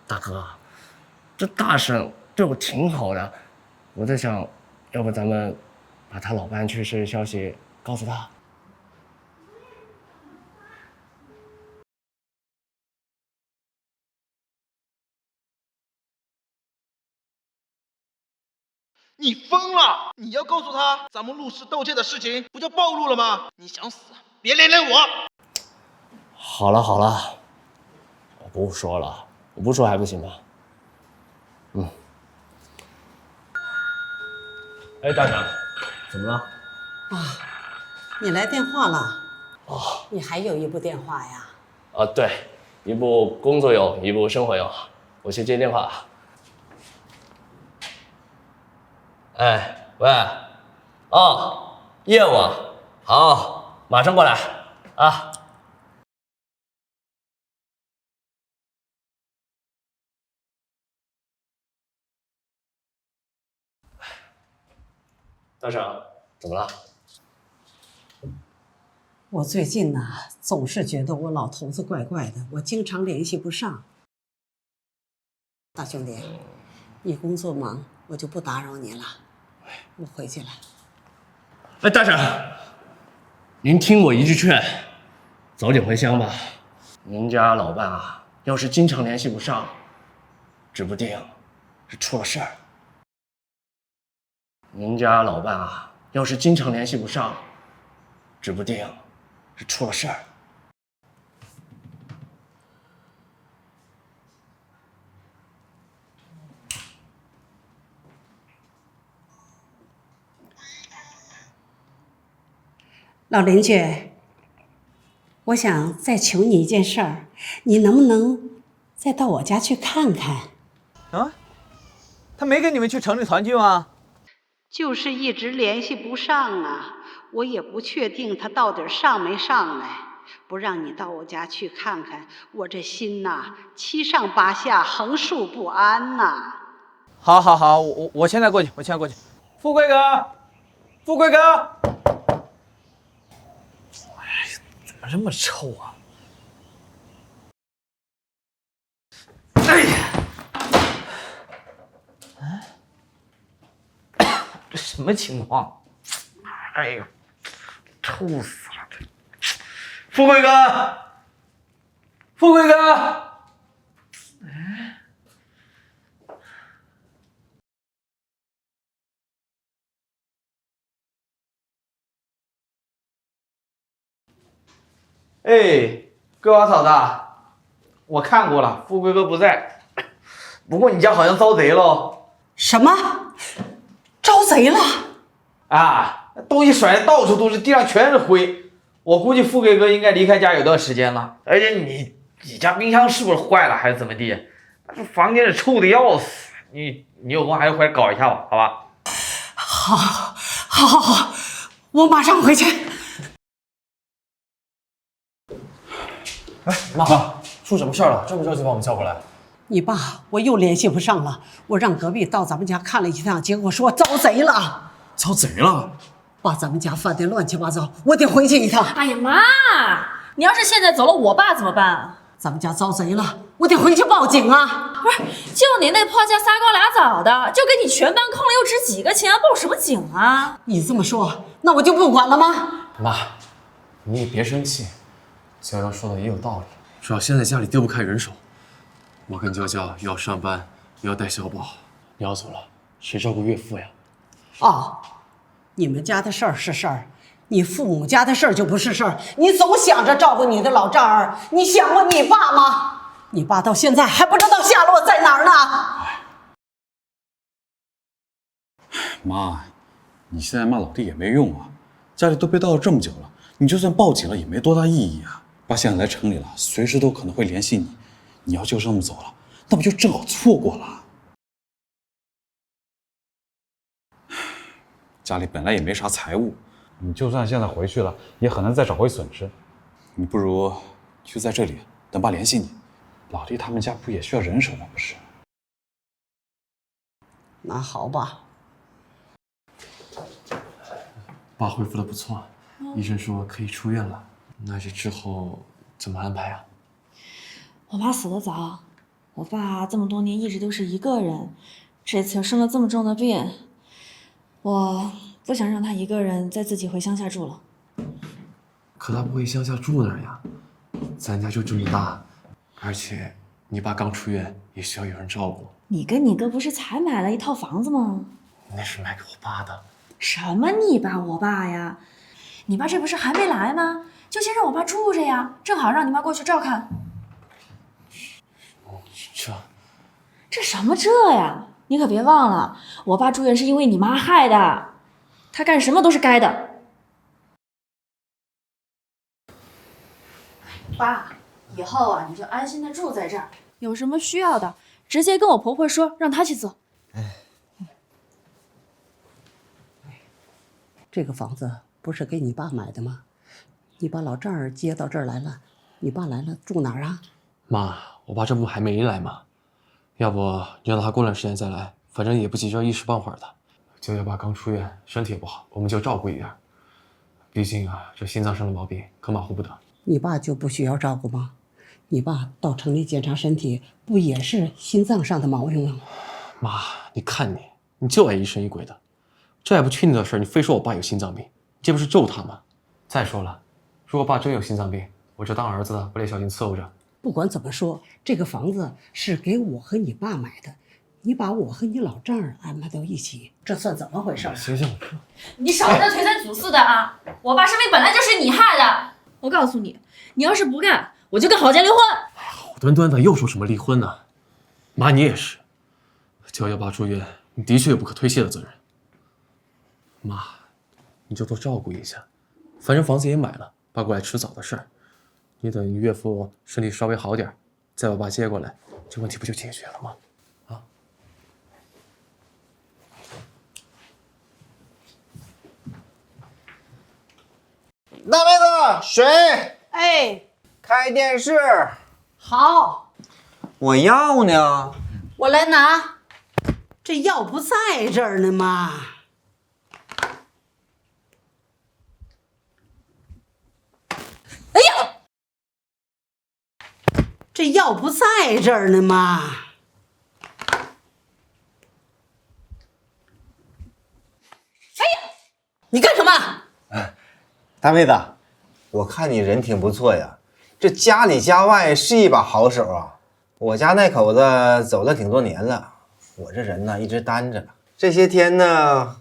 大哥，这大婶对我挺好的，我在想，要不咱们把他老伴去世的消息告诉他？你疯了！你要告诉他咱们入室盗窃的事情，不就暴露了吗？你想死，别连累我！好了好了，我不说了，我不说还不行吗？哎，大婶，怎么了？啊，你来电话了？哦，你还有一部电话呀？啊，对，一部工作用，一部生活用。我去接电话。哎，喂，哦，业务，好，马上过来啊。大婶，怎么了？我最近呢，总是觉得我老头子怪怪的，我经常联系不上。大兄弟，你工作忙，我就不打扰你了，我回去了。哎，大婶，您听我一句劝，早点回乡吧。您家老伴啊，要是经常联系不上，指不定是出了事儿。您家老伴啊，要是经常联系不上，指不定是出了事儿。老邻居，我想再求你一件事儿，你能不能再到我家去看看？啊？他没跟你们去城里团聚吗？就是一直联系不上啊，我也不确定他到底上没上来。不让你到我家去看看，我这心呐七上八下，横竖不安呐。好，好，好，我现在过去，我现在过去。富贵哥，富贵哥，哎，怎么这么臭啊？哎呀，这什么情况？哎呦，臭死了！富贵哥，富贵哥，哎，哥。哥娃嫂子，我看过了，富贵哥不在，不过你家好像遭贼喽。什么？招贼了？啊，东西甩的到处都是，地上全是灰。我估计富贵哥应该离开家有段时间了。而且你家冰箱是不是坏了还是怎么地？这房间里臭的要死。你有空还是回来搞一下吧，好吧？好，我马上回去。哎，妈，出什么事儿了？这么着急把我们叫过来？你爸，我又联系不上了。我让隔壁到咱们家看了一趟，结果说遭贼了。遭贼了？把咱们家翻得乱七八糟，我得回去一趟。哎呀妈！你要是现在走了，我爸怎么办？咱们家遭贼了，我得回去报警啊！不是，就你那破家仨高俩枣的，就给你全班坑了，又值几个钱？报什么警啊？你这么说，那我就不管了吗？妈，你也别生气，娇娇说的也有道理。主要现在家里丢不开人手，我跟娇娇又要上班，又要带小宝，你要走了，谁照顾岳父呀？哦，你们家的事儿是事儿，你父母家的事儿就不是事儿。你总想着照顾你的老丈人，你想过你爸吗？你爸到现在还不知道下落在哪儿呢。妈，你现在骂老弟也没用啊，家里都被盗了这么久了，你就算报警了也没多大意义啊。爸现在来城里了，随时都可能会联系你，你要就这么走了，那不就正好错过了？家里本来也没啥财物，你就算现在回去了，也很难再找回损失。你不如就在这里等爸联系你。老弟他们家不也需要人手吗？不是？那好吧。爸恢复的不错，医生说可以出院了。那这之后怎么安排啊？我爸死得早，我爸这么多年一直都是一个人，这次又生了这么重的病，我不想让他一个人再自己回乡下住了。可他不回乡下住哪儿呀？咱家就这么大。而且你爸刚出院，也需要有人照顾。你跟你哥不是才买了一套房子吗？那是买给我爸的。什么你爸我爸呀？你爸这不是还没来吗？就先让我爸住着呀，正好让你妈过去照看。这什么这呀？你可别忘了，我爸住院是因为你妈害的，他干什么都是该的。爸。以后啊，你就安心的住在这儿，有什么需要的，直接跟我婆婆说，让她去做。这个房子不是给你爸买的吗？你把老丈人接到这儿来了，你爸来了住哪儿啊？妈，我爸这不还没来吗？要不你让他过段时间再来，反正也不急着一时半会儿的。娇娇爸刚出院，身体也不好，我们就照顾一点。毕竟啊，这心脏上的毛病可马虎不得。你爸就不需要照顾吗？你爸到城里检查身体，不也是心脏上的毛病吗？妈，你看你就爱疑神疑鬼的，这还不确定的事，你非说我爸有心脏病，这不是咒他吗？再说了，如果爸真有心脏病，我这当儿子的不得小心伺候着。不管怎么说，这个房子是给我和你爸买的，你把我和你老丈人安排到一起，这算怎么回事？行，你少在那推三阻四的啊！我爸生病本来就是你害的，我告诉你，你要是不干，我就跟郝建离婚。好端端的又说什么离婚呢？妈，你也是，娇娇爸住院，你的确有不可推卸的责任。妈，你就多照顾一下，反正房子也买了，爸过来迟早的事儿。你等岳父身体稍微好点，再把爸接过来，这问题不就解决了吗？啊！大妹子，水。哎，开电视。好，我药呢？我来拿。这药不在这儿呢吗？哎呀！这药不在这儿呢吗？哎呀！你干什么？大妹子，我看你人挺不错呀，这家里家外是一把好手啊。我家那口子走了挺多年了，我这人呢一直单着了。这些天呢，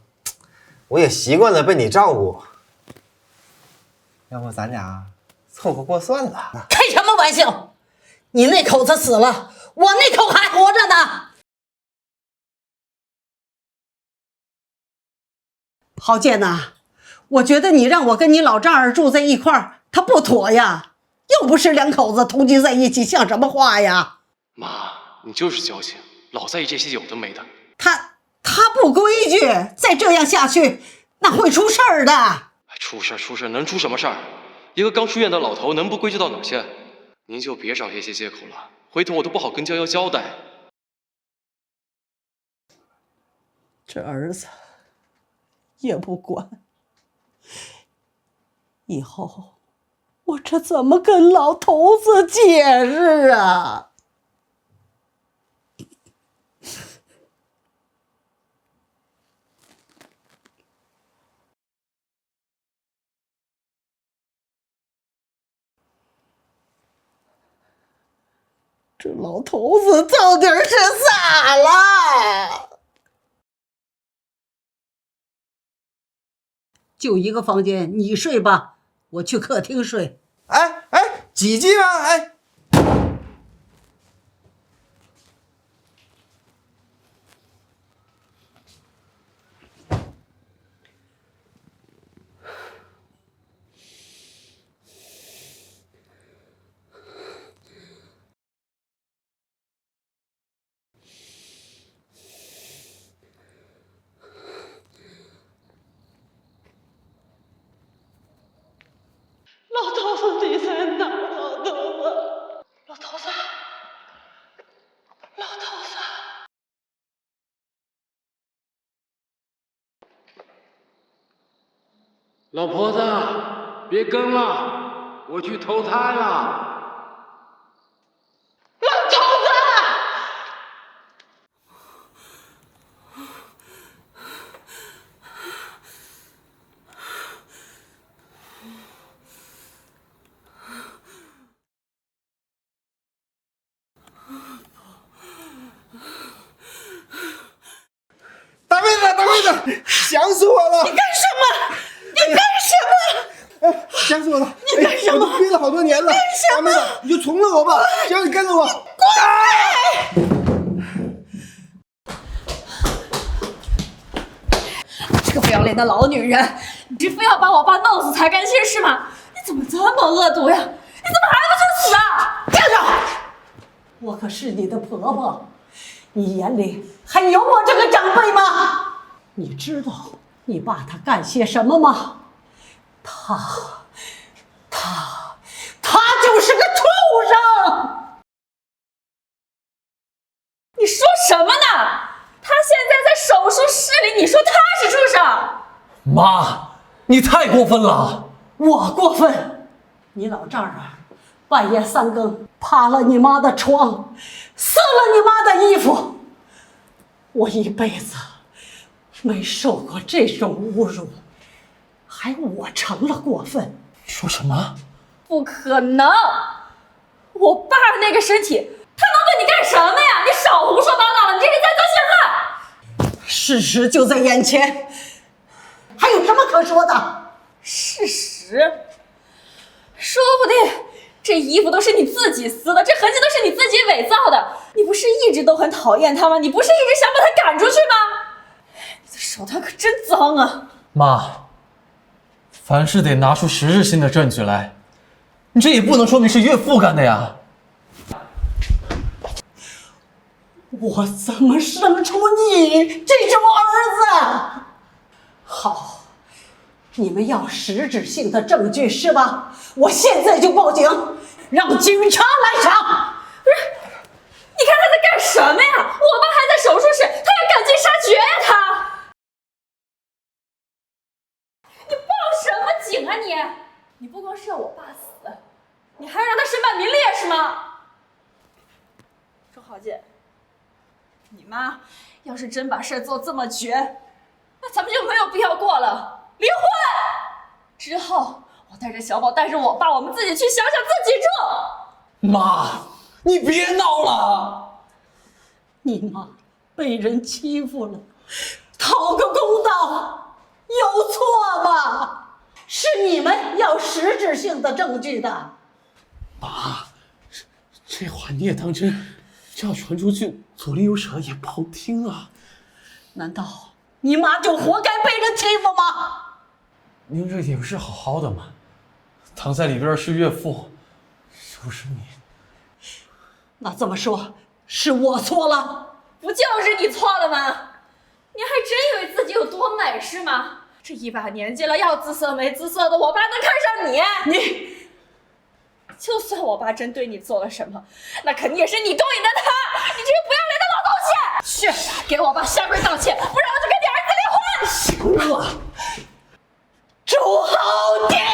我也习惯了被你照顾。要不咱俩凑合过算了？开什么玩笑？你那口子死了，我那口还活着呢。郝建呐，我觉得你让我跟你老丈人住在一块儿，他不妥呀。又不是两口子同居在一起，像什么话呀？妈，你就是矫情，老在意这些有的没的。他不规矩，再这样下去，那会出事儿的。出事儿，能出什么事儿？一个刚出院的老头，能不规矩到哪去？您就别找这些借口了，回头我都不好跟娇娇交代。这儿子也不管，以后我这怎么跟老头子解释啊？这老头子到底是咋了？就一个房间，你睡吧，我去客厅睡。哎，几斤啊？哎，老头子，你在哪儿？老头子，老头子，老头子。老婆子，别跟了，我去投胎了。老头子！大妹子，想死我了！你干什么？你干什么？哎，想死我了！你干什么？我都憋了好多年了。大妹子，你就从了我吧，只要你跟着我。滚！这个不要脸的老女人，你是非要把我爸弄死才甘心是吗？你怎么这么恶毒呀？你怎么还不去死啊？站住！我可是你的婆婆，你眼里还有我这个长辈吗？你知道你爸他干些什么吗？他就是个畜生！你说什么呢？他现在在手术室里，你说他是畜生？妈，你太过分了！我过分？你老丈人半夜3更趴了你妈的床，撕了你妈的衣服，我一辈子没受过这种侮辱，还我成了过分？说什么？不可能！我爸那个身体，他能对你干什么呀？你少胡说八道了，你这是在遭陷害！事实就在眼前，还有什么可说的？事实？说不定这衣服都是你自己撕的，这痕迹都是你自己伪造的。你不是一直都很讨厌他吗？你不是一直想把他赶出去吗？你的手段可真脏啊！妈，凡事得拿出实质性的证据来，你这也不能说明是岳父干的呀。我怎么生出你这种儿子？好，你们要实质性的证据是吧？我现在就报警，让警察来查。不是，你看他在干什么呀？我爸还在手术室，他要赶尽杀绝呀！他，你报什么警啊你？你不光是要我爸死，你还要让他身败名裂是吗？周豪杰，你妈要是真把事做这么绝，那咱们就没有必要过了，离婚之后。我带着小宝，带着我爸，我们自己去乡下自己住。妈，你别闹了！你妈被人欺负了，讨个公道，有错吗？是你们要实质性的证据的。妈，这话你也当真？这要传出去，左邻右舍也不好听啊。难道你妈就活该被人欺负吗？您这也不是好好的吗？躺在里边是岳父，又是你。那这么说，是我错了？不就是你错了吗？你还真以为自己有多美是吗？这一把年纪了，要姿色没姿色的，我爸能看上你？你，就算我爸真对你做了什么，那肯定也是你勾引的他！你这个不要脸的老东西！去，给我爸下跪道歉，不然我就跟你儿子离婚！行了，周浩典，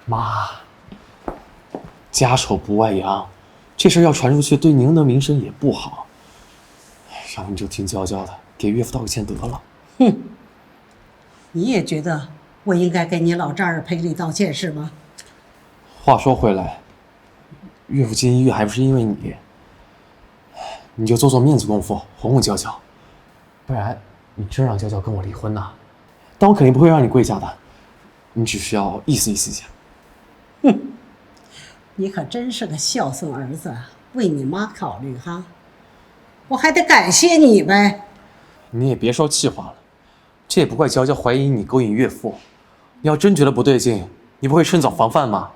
妈，家丑不外扬，这事要传出去，对您的名声也不好。要不你就听娇娇的，给岳父道个歉得了。哼，你也觉得我应该给你老丈人赔礼道歉是吗？话说回来，岳父进医院还不是因为你，你就做做面子功夫，哄哄娇娇，不然你真让娇娇跟我离婚呐，但我肯定不会让你跪下的，你只需要意思意思一下。哼，你可真是个孝顺儿子，为你妈考虑哈。我还得感谢你呗。你也别说气话了，这也不怪娇娇怀疑你勾引岳父。你要真觉得不对劲，你不会趁早防范吗？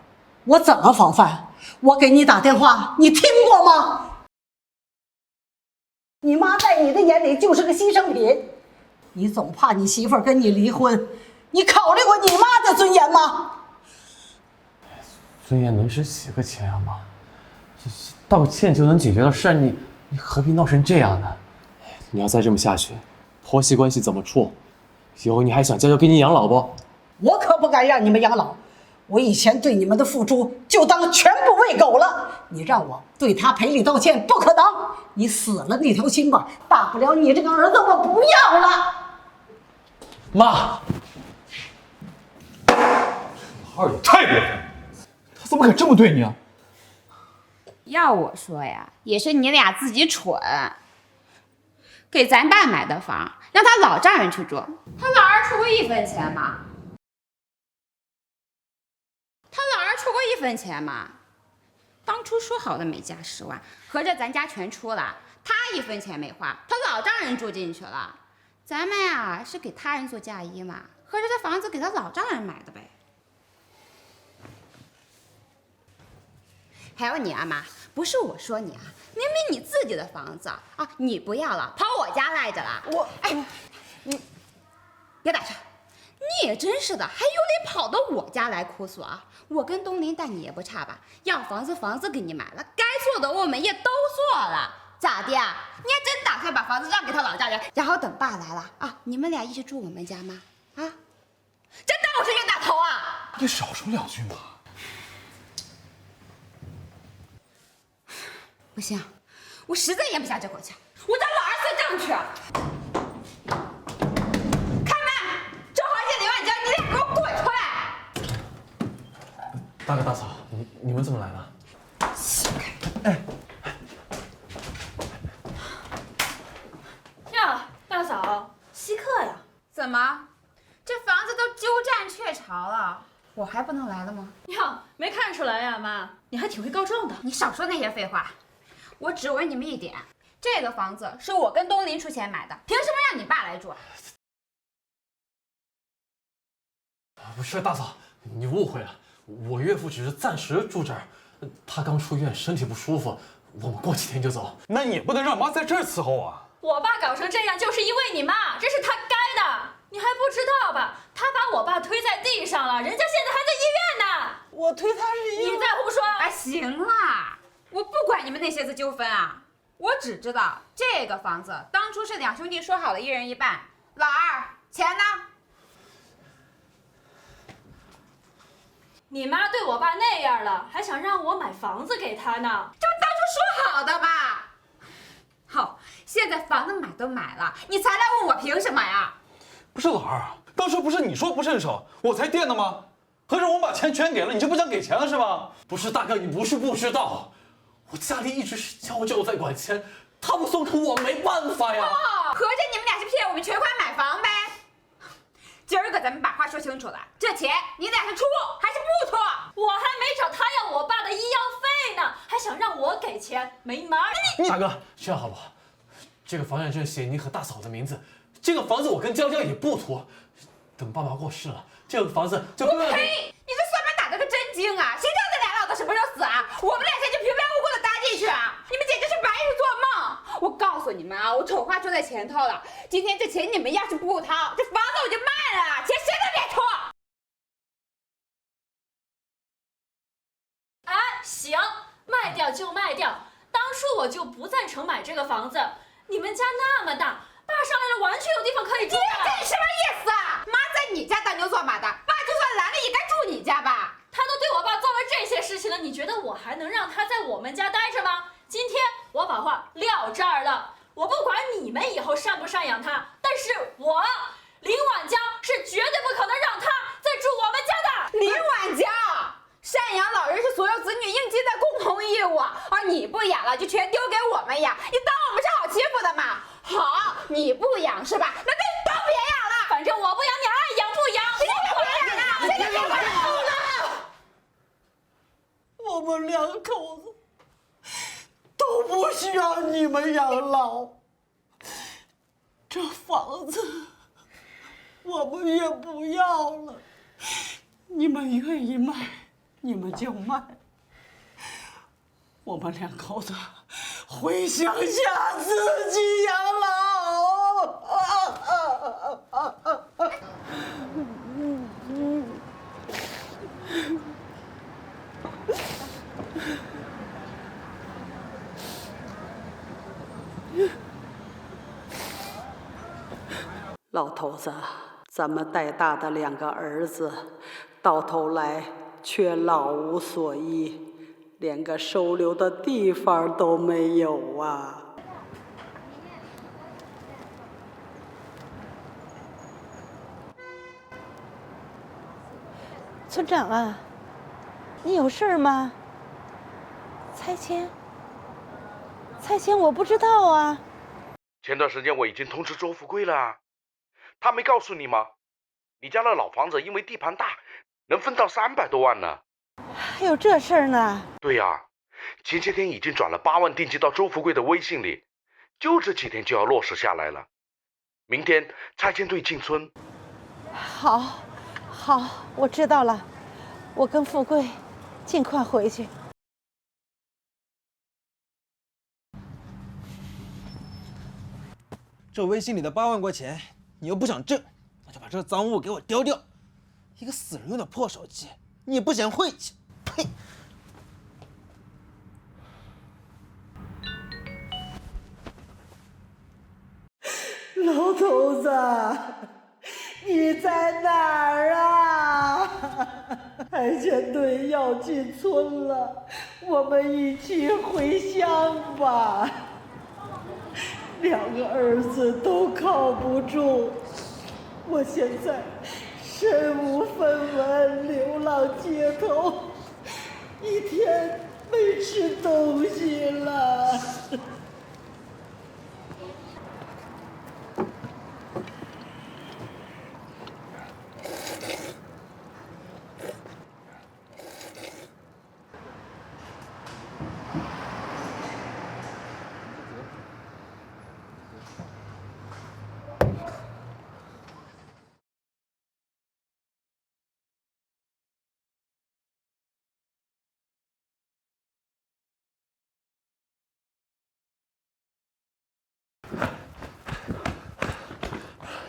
我怎么防范？我给你打电话，你听过吗？你妈在你的眼里就是个牺牲品，你总怕你媳妇儿跟你离婚，你考虑过你妈的尊严吗？尊严能是几个钱啊，妈？道个歉就能解决的事，你何必闹成这样呢？你要再这么下去，婆媳关系怎么处？以后你还想娇娇给你养老不？我可不敢让你们养老，我以前对你们的付出就当全部喂狗了。你让我对他赔礼道歉，不可能。你死了那条心吧，大不了你这个儿子我不要了。妈，二也太过分了，他怎么敢这么对你啊？要我说呀，也是你俩自己蠢。给咱爸买的房，让他老丈人去住，他老儿出过1分钱吗？他老儿出过1分钱吗？当初说好的每家10万，合着咱家全出了，他1分钱没花，他老丈人住进去了。咱们呀是给他人做嫁衣嘛，合着这房子给他老丈人买的呗。还有你啊妈，不是我说你啊，明明你自己的房子啊，你不要了，跑我家赖着了。你别打岔，你也真是的，还有脸跑到我家来哭诉啊？我跟东林待你也不差吧？要房子给你买了，该做的我们也都做了，咋的呀？你还真打算把房子让给他老丈人，然后等爸来了啊，你们俩一起住我们家吗？啊？真当我是冤大头啊？你少说2句嘛。不行，我实在咽不下这口气，我找老二算账去。开门！周华健、李万江，你俩给我滚出来！大哥大嫂，你们怎么来了？呀，大嫂，稀客呀？怎么，这房子都鸠占鹊巢了，我还不能来了吗？呀，没看出来呀，妈，你还挺会告状的。你少说那些废话。我只问你们一点，这个房子是我跟东林出钱买的，凭什么让你爸来住？不是大嫂，你误会了，我岳父只是暂时住这儿，他刚出院，身体不舒服，我们过几天就走。那你也不能让妈在这儿伺候啊！我爸搞成这样，就是因为你妈，这是他该的，你还不知道吧？他把我爸推在地上了，人家现在还在医院呢。我推他是因为……你在胡说！哎，行啦。我不管你们那些子纠纷啊，我只知道这个房子当初是2兄弟说好了1人1半。老二，钱呢？你妈对我爸那样了，还想让我买房子给他呢？这不当初说好的吧？好，现在房子买都买了，你才来问我凭什么呀？不是老二，当初不是你说不伸手，我才垫的吗？合着我把钱全给了，你就不想给钱了是吧？不是大哥，你不是不知道。我家里一直是娇娇在管钱，他不松口我没办法呀。合着你们俩是骗我们全款买房呗？今儿个咱们把话说清楚了，这钱你俩是出还是不出？我还没找他要我爸的医药费呢，还想让我给钱，没门儿！大哥，这样好不好？这个房产证写你和大嫂的名字，这个房子我跟娇娇也不图。等爸妈过世了，这个房子就不要。呸！你这算盘打得个真精啊！谁知道这俩老子什么时候死啊？我们俩钱就平白无故的搭进去啊！你们简直是白日做梦！我告诉你们啊，我丑话说在前头了，今天这钱你们要是不掏，这房子我就卖了，钱谁都别出！哎，行，卖掉就卖掉。当初我就不赞成买这个房子，你们家那么大，爸上来了完全有地方可以住的。这什么意思啊？妈在你家当牛做马的，爸就算来了也该住你家吧？他都对我爸做了这些事情了，你觉得我还能让他在我们家待着吗？今天我把话撂这儿了，我不管你们以后赡不赡养他，但是我林婉娇是绝对不可能让他再住我们家的。林婉娇，赡养老人是所有子女应尽的共同义务，而你不养了就全丢给我们养，你当我们是好欺负的吗？好，你不养是吧？那就都别养了，反正我不养，你爱养不养，我不养了，现在别管了。我们两口子都不需要你们养老，这房子我们也不要了。你们愿意卖，你们就卖。我们两口子回乡下自己养老。老头子，咱们带大的2个儿子，到头来却老无所依，连个收留的地方都没有啊！村长啊，你有事吗？拆迁我不知道啊。前段时间我已经通知周富贵了，他没告诉你吗？你家的老房子因为地盘大，能分到300多万呢。还有这事儿呢？对呀，前些天已经转了8万定金到周富贵的微信里，就这几天就要落实下来了。明天拆迁队进村。好，我知道了，我跟富贵尽快回去。这微信里的8万块钱，你又不想挣，那就把这赃物给我丢掉。一个死人用的破手机，你也不嫌晦气，呸！老头子，你在哪儿啊？拆迁队要进村了，我们一起回乡吧。2个儿子都靠不住，我现在身无分文，流浪街头，一天没吃东西了。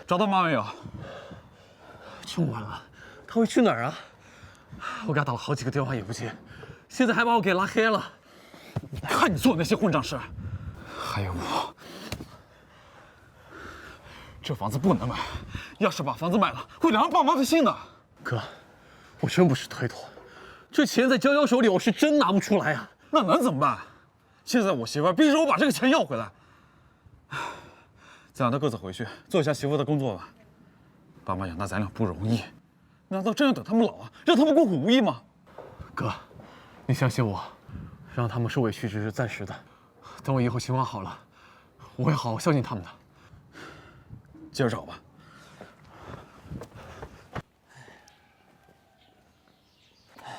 找到妈没有？这么晚了，他会去哪儿啊？我给他打了好几个电话也不接，现在还把我给拉黑了。看你做那些混账事！还有我，这房子不能买，要是把房子卖了，会凉了爸妈的心的。哥，我真不是推脱，这钱在娇娇手里，我是真拿不出来呀。那能怎么办？现在我媳妇逼着我把这个钱要回来。再让她各自回去做一下媳妇的工作吧。爸妈养大咱俩不容易，难道真要等他们老啊，让他们孤苦无依吗？哥，你相信我，让他们受委屈只是暂时的，等我以后情况好了，我会好好孝敬他们的。接着找吧。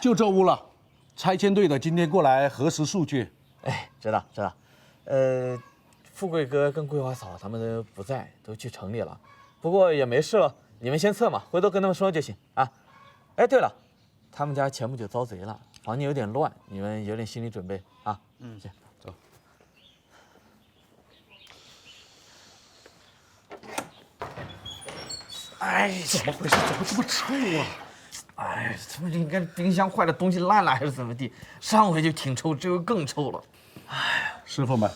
就这屋了。拆迁队的今天过来核实数据。哎，知道。富贵哥跟桂花嫂他们都不在，都去城里了。不过也没事了，你们先撤嘛，回头跟他们说就行啊。哎，对了，他们家前不久遭贼了，房间有点乱，你们有点心理准备啊。行，走。哎，怎么回事？怎么这么臭啊？哎，他们应该冰箱坏了，东西烂了还是怎么地？上回就挺臭，这回更臭了。哎，师傅们，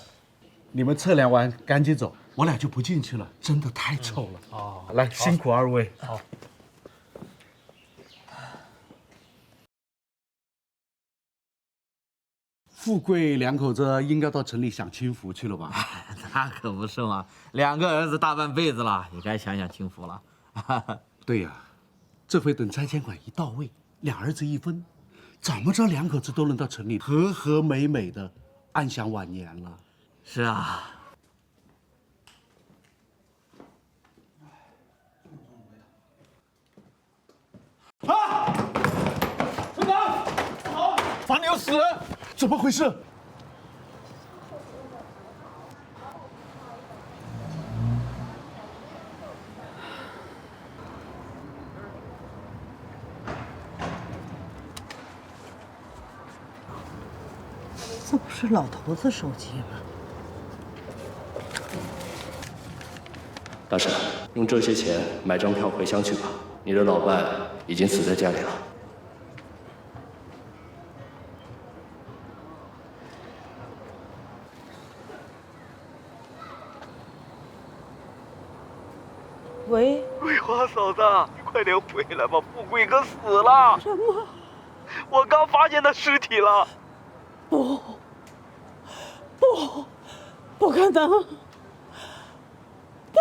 你们测量完赶紧走，我俩就不进去了，真的太臭了。哦，来，辛苦二位。好。富贵两口子应该到城里享清福去了吧？那可不是嘛，2个儿子大半辈子了，也该享享清福了。对呀，这回等拆迁款一到位，2儿子一分，怎么着两口子都能到城里和和美美的安享晚年了。是啊。啊！村长，房里有死人，怎么回事？这不是老头子手机吗？大婶，用这些钱买张票回乡去吧。你的老伴已经死在家里了。喂，桂花嫂子，你快点回来吧，富贵哥死了。什么？我刚发现他尸体了。不可能！不！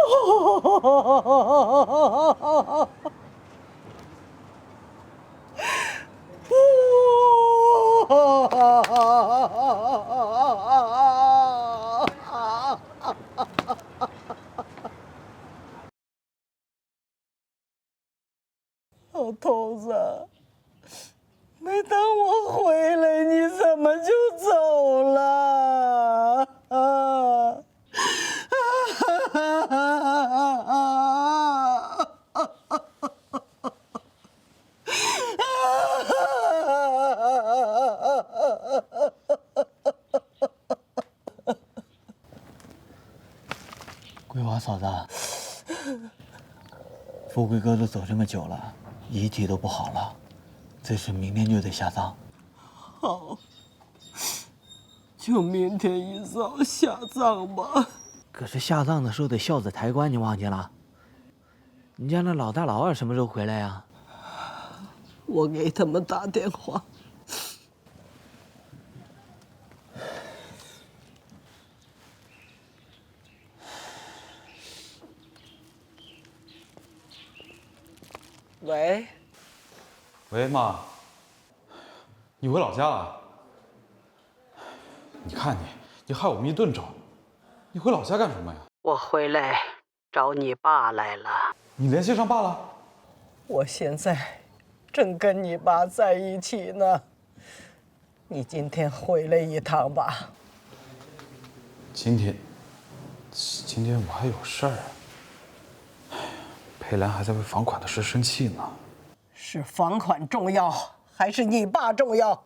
老头子，没等我回来，你怎么就走了？桂花嫂子，富贵哥都走这么久了，遗体都不好了，最迟明天就得下葬。好，就明天一早下葬吧。可是下葬的时候得孝子抬棺，你忘记了？你家那老大老二什么时候回来呀？我给他们打电话。喂，喂，妈，你回老家了？你看你害我们一顿找，你回老家干什么呀？我回来找你爸来了。你联系上爸了？我现在正跟你爸在一起呢。你今天回来一趟吧。今天我还有事儿。佩兰还在为房款的事生气呢。是房款重要，还是你爸重要？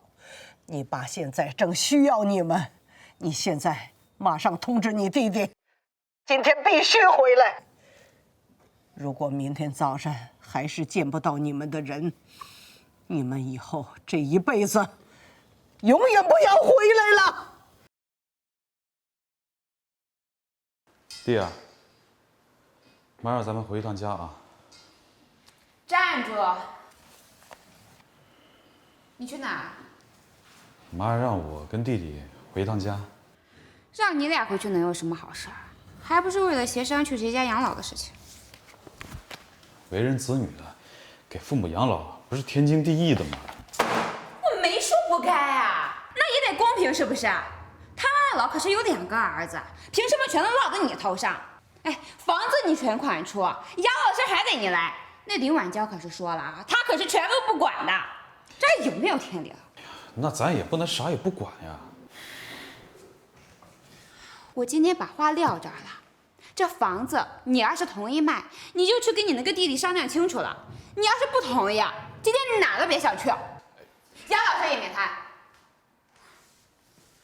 你爸现在正需要你们，你现在马上通知你弟弟，今天必须回来。如果明天早上还是见不到你们的人，你们以后这一辈子永远不要回来了。弟啊，马上咱们回一趟家啊。站住！你去哪儿？妈让我跟弟弟回一趟家。让你俩回去能有什么好事儿？还不是为了协商去谁家养老的事情。为人子女的，给父母养老不是天经地义的吗？我没说不该啊，那也得公平是不是？他老可是有2个儿子，凭什么全都落在你头上？哎，房子你全款出，养老事还得你来。那林婉娇可是说了啊，她可是全部不管的。这有没有天理啊？那咱也不能啥也不管呀。我今天把话撂这儿了，这房子你要是同意卖，你就去跟你那个弟弟商量清楚了。你要是不同意啊，今天你哪都别想去。杨老师也免谈。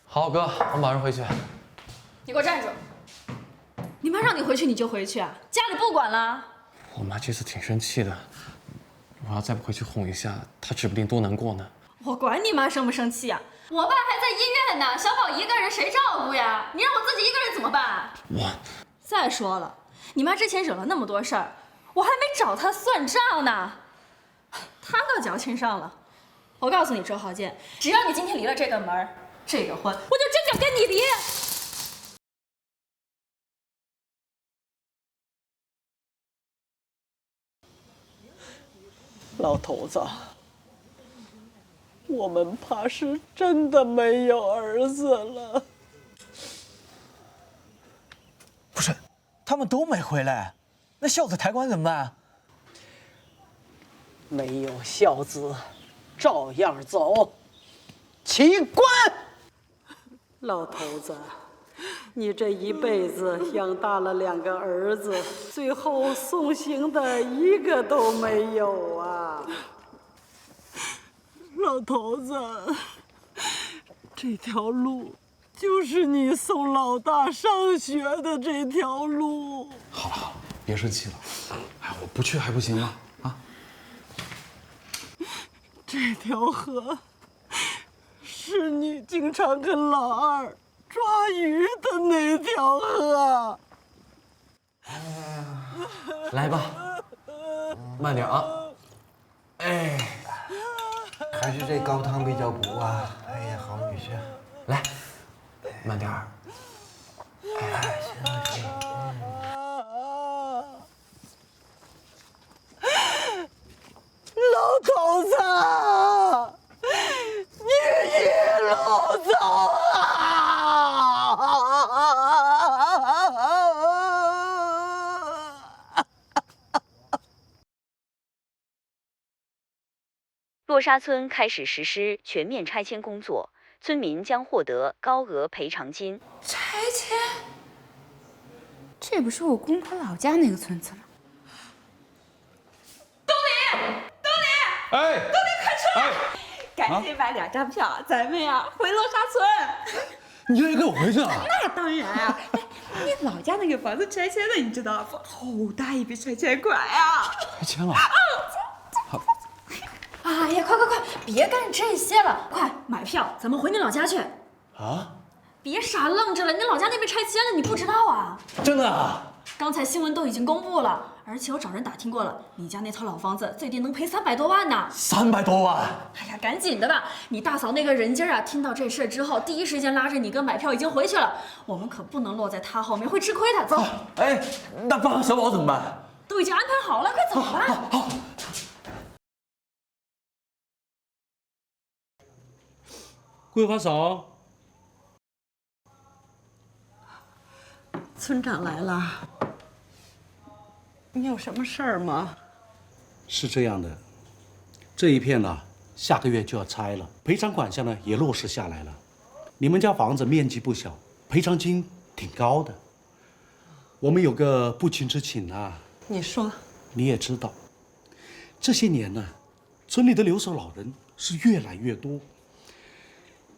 好，哥，我马上回去。你给我站住！你妈让你回去你就回去啊？家里不管了？我妈这次挺生气的，我要再不回去哄一下，她指不定多难过呢。我管你妈生不生气啊！我爸还在医院呢，小宝一个人谁照顾呀？你让我自己一个人怎么办？再说了，你妈之前惹了那么多事儿，我还没找她算账呢，她倒矫情上了。我告诉你，周浩建，只要你今天离了这个门，这个婚，我就真想跟你离。老头子，我们怕是真的没有儿子了。不是，他们都没回来，那孝子抬棺怎么办？没有孝子，照样走。起棺！老头子，你这一辈子养大了2个儿子，最后送行的一个都没有啊！老头子，这条路就是你送老大上学的这条路。好了好了，别生气了。哎，我不去还不行吗？啊！这条河是你经常跟老二抓鱼的那条河。来吧，慢点啊。哎，还是这高汤比较补啊！哎呀，好女婿。来，慢点儿。哎，行。老头子，你一路走啊！洛沙村开始实施全面拆迁工作，村民将获得高额赔偿金。拆迁？这不是我公婆老家那个村子吗？哎，东林，快出来！赶紧买2张票，咱们呀回洛沙村。你愿意跟我回去啊？那当然啊！你老家那个房子拆迁了，你知道不？好大一笔拆迁款呀！拆迁了。好。哎呀，快，别干这些了，快买票，咱们回你老家去。啊？别傻愣着了，你老家那边拆迁了，你不知道啊？真的啊？刚才新闻都已经公布了，而且我找人打听过了，你家那套老房子最低能赔300多万呢。300多万？哎呀，赶紧的吧！你大嫂那个人精啊，听到这事之后，第一时间拉着你跟买票已经回去了。我们可不能落在他后面，会吃亏的。走。哎，那爸和小宝怎么办？都已经安排好了，快走吧。好。桂花嫂，村长来了，你有什么事儿吗？是这样的，这一片呢，下个月就要拆了，赔偿款项呢也落实下来了。你们家房子面积不小，赔偿金挺高的。我们有个不情之请啊。你说。你也知道，这些年呢，村里的留守老人是越来越多。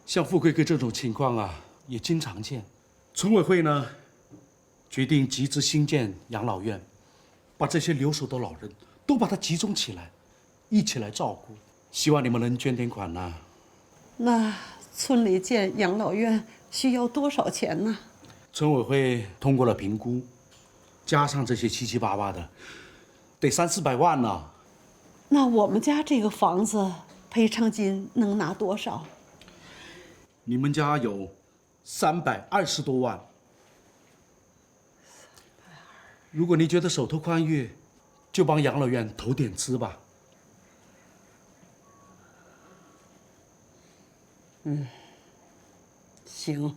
像富贵哥这种情况啊，也经常见。村委会呢，决定集资兴建养老院，把这些留守的老人都把它集中起来，一起来照顾。希望你们能捐点款呐。那村里建养老院需要多少钱呢？村委会通过了评估，加上这些七七八八的，得300-400万呢。那我们家这个房子赔偿金能拿多少？你们家有320多万。如果你觉得手头宽裕，就帮养老院投点资吧。行，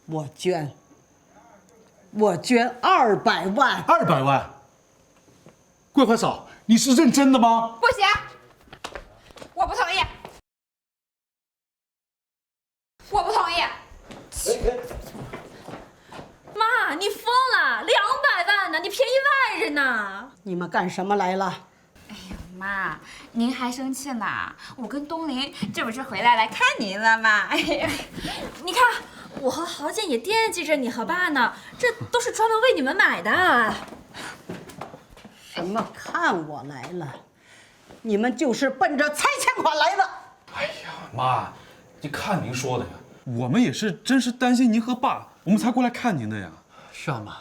我捐200万。200万？桂花嫂，你是认真的吗？不行，你便宜外人呐！你们干什么来了？妈，您还生气呢？我跟东林这不是回来看您了吗？哎呀，你看，我和豪健也惦记着你和爸呢，这都是专门为你们买的。什么看我来了？你们就是奔着拆迁款来的。哎呀，妈，你看您说的呀，我们也是真是担心您和爸，我们才过来看您的呀。是啊，妈，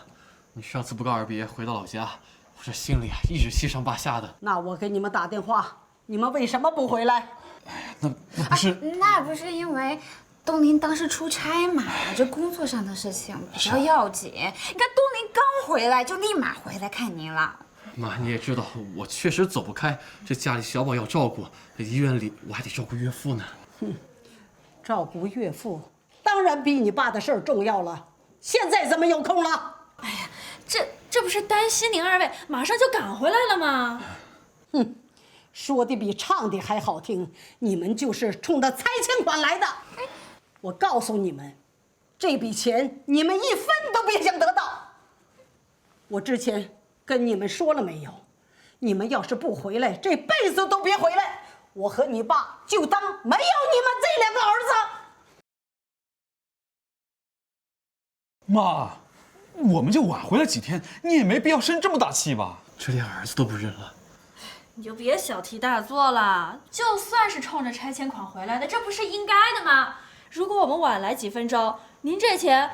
你上次不告而别回到老家，我这心里啊一直七上八下的。那我给你们打电话，你们为什么不回来？那不是，那不是因为东林当时出差嘛，这工作上的事情比较要紧。你看东林刚回来就立马回来看您了。妈，你也知道，我确实走不开，这家里小宝要照顾，医院里我还得照顾岳父呢。照顾岳父，当然比你爸的事儿重要了。现在怎么有空了？哎呀，这不是担心您二位马上就赶回来了吗？哼，说的比唱的还好听。你们就是冲着拆迁款来的。我告诉你们，这笔钱你们一分都别想得到。我之前跟你们说了没有？你们要是不回来，这辈子都别回来。我和你爸就当没有你们这两个儿子。妈，我们就晚回来几天，你也没必要生这么大气吧？这连儿子都不认了。你就别小题大做了，就算是冲着拆迁款回来的，这不是应该的吗？如果我们晚来几分钟，您这钱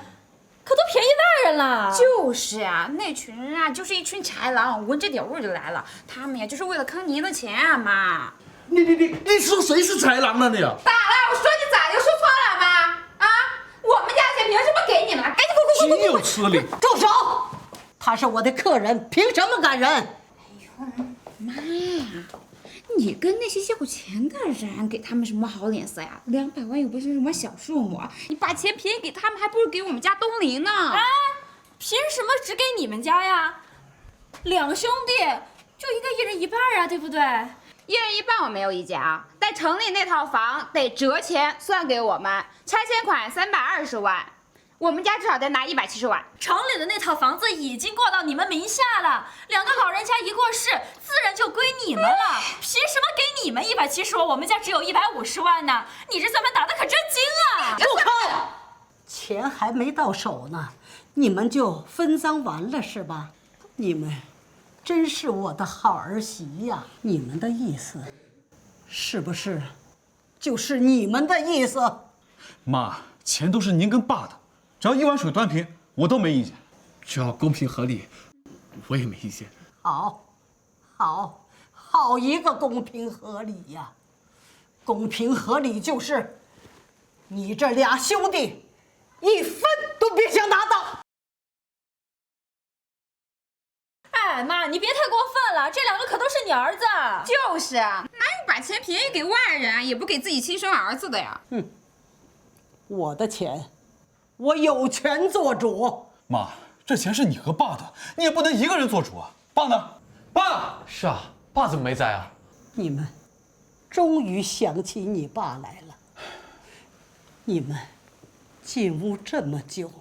可都便宜外人了。就是啊，那群人啊，就是一群豺狼，闻着点味就来了。他们呀，就是为了坑您的钱啊，妈。你说谁是豺狼了你？咋了？我说你咋就说错了吗？啊，我们家钱凭什么给你们了？赶紧滚！岂有此理！住手！他是我的客人，凭什么赶人？哎呦，妈呀！你跟那些要钱的人给他们什么好脸色呀？200万又不是什么小数目，你把钱便宜给他们，还不如给我们家东林呢。啊，凭什么只给你们家呀？两兄弟就应该一人一半啊，对不对？一人一半我没有意见啊，但城里那套房得折钱算给我们，拆迁款320万，我们家至少得拿170万。城里的那套房子已经过到你们名下了，两个老人家一过世，自然就归你们了。凭什么给你们170万，我们家只有150万呢？你这算盘打得可真精啊！住口！钱还没到手呢，你们就分赃完了是吧？你们真是我的好儿媳呀！你们的意思，是不是就是你们的意思？妈，钱都是您跟爸的，只要一碗水端平，我都没意见。只要公平合理，我也没意见。好一个公平合理呀！公平合理就是你这俩兄弟一分都别想拿到。哎妈，你别太过分了，这两个可都是你儿子。就是啊，哪有把钱便宜给外人啊，也不给自己亲生儿子的呀？我的钱，我有权做主。妈，这钱是你和爸的，你也不能一个人做主啊。爸呢？爸！是啊，爸怎么没在啊？你们终于想起你爸来了。你们进屋这么久，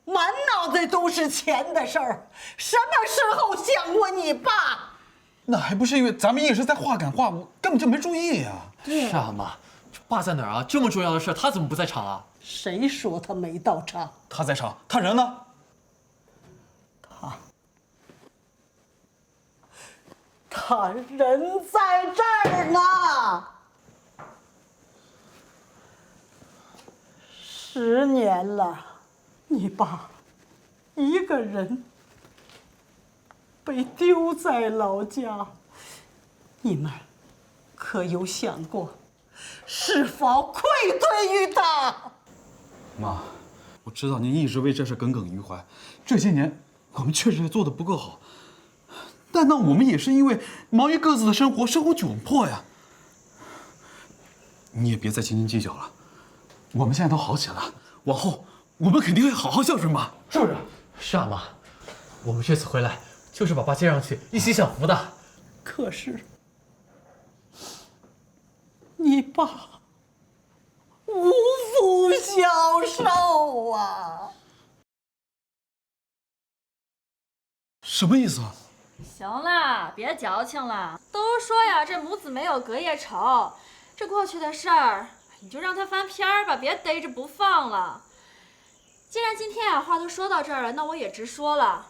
满脑子都是钱的事儿，什么时候想过你爸？那还不是因为咱们一直在话赶话，我根本就没注意呀。是啊，妈，这爸在哪儿啊？这么重要的事，他怎么不在场啊？谁说他没到场？他在场，他人呢？他人在这儿呢。10年了，你爸一个人被丢在老家，你们可有想过是否愧对于他？妈，我知道您一直为这事耿耿于怀，这些年我们确实也做得不够好，但那我们也是因为忙于各自的生活窘迫呀。你也别再斤斤计较了，我们现在都好起来了，往后我们肯定会好好孝顺妈，是不是？是啊，妈，我们这次回来就是把爸接上去，一起享福的。可是你爸无福消受啊！什么意思啊？行了，别矫情了。都说呀，这母子没有隔夜仇，这过去的事儿，你就让他翻篇儿吧，别逮着不放了。既然今天啊话都说到这儿了，那我也直说了。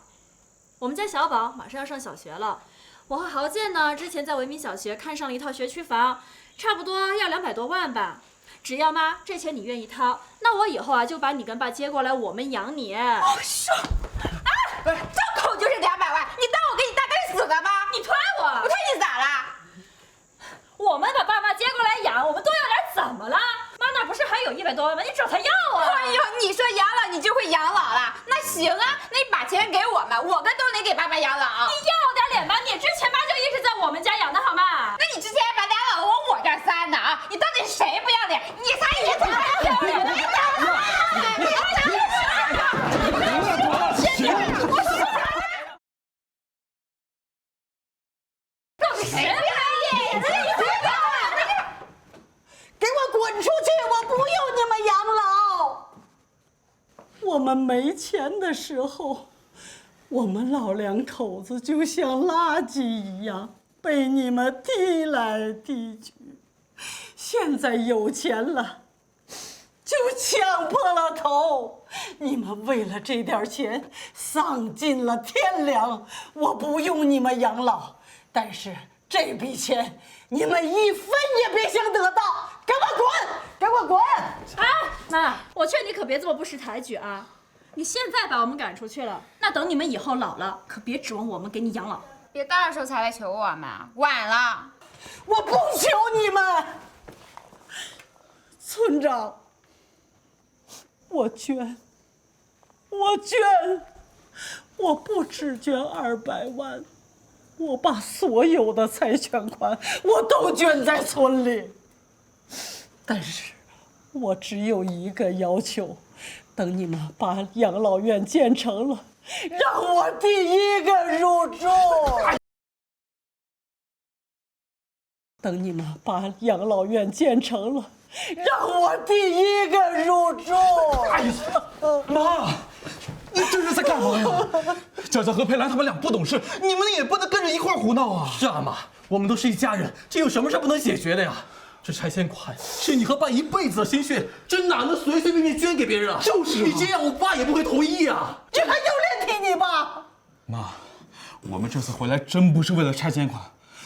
我们家小宝马上要上小学了，我和豪健呢之前在文明小学看上了一套学区房，差不多要200多万吧。只要妈这钱你愿意掏，那我以后啊就把你跟爸接过来，我们养你。说，哎，张口就是200万，你当我给你大概死了吗？你推我，我推你咋了？我们把爸妈接过来养，我们多要点怎么了？妈那不是还有100多万吗？你找他要啊！哎呦，你说养老你就会养老了？那行啊，那你把钱给我们，我跟东林给爸爸养老。你要点脸吧，你之前妈就一直在我们家养的好吗？那你之前把2老往我这儿塞呢啊？你到底谁不要脸？你才不要脸！你到底谁不要脸？给我滚出去！我不用你们养老。我们没钱的时候，我们老两口子就像垃圾一样被你们踢来踢去。现在有钱了，就抢破了头。你们为了这点钱丧尽了天良。我不用你们养老，但是这笔钱你们1分也别想得到。给我滚！给我滚！哎，妈，我劝你可别这么不识抬举啊！你现在把我们赶出去了，那等你们以后老了，可别指望我们给你养老。别到时候才来求我们，晚了。我不求你们，村长，我捐，我不只捐200万，我把所有的财产款我都捐在村里。但是，我只有一个要求，等你们把养老院建成了，让我第一个入住。等你们把养老院建成了，让我第一个入住。哎呀，妈，你这是在干嘛呀？娇娇和佩兰他们俩不懂事，你们也不能跟着一块胡闹啊！是啊，妈，我们都是一家人，这有什么事不能解决的呀？这拆迁款是你和爸一辈子的心血，这哪能随随便便捐给别人啊？就是你这样，我爸也不会同意啊！你还有脸提你爸？妈，我们这次回来真不是为了拆迁款，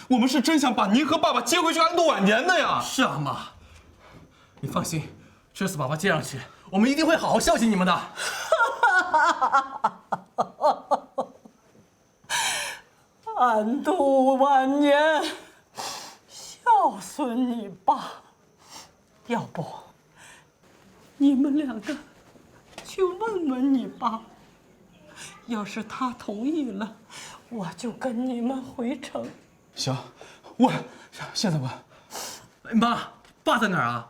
我们是真想把您和爸爸接回去安度晚年的呀！是啊，妈，你放心，这次爸爸接上去，我们一定会好好孝敬你们的。安度晚年，孝顺你爸。要不，你们2个去问问你爸，要是他同意了，我就跟你们回城。行，问，现在问。妈，爸在哪儿啊？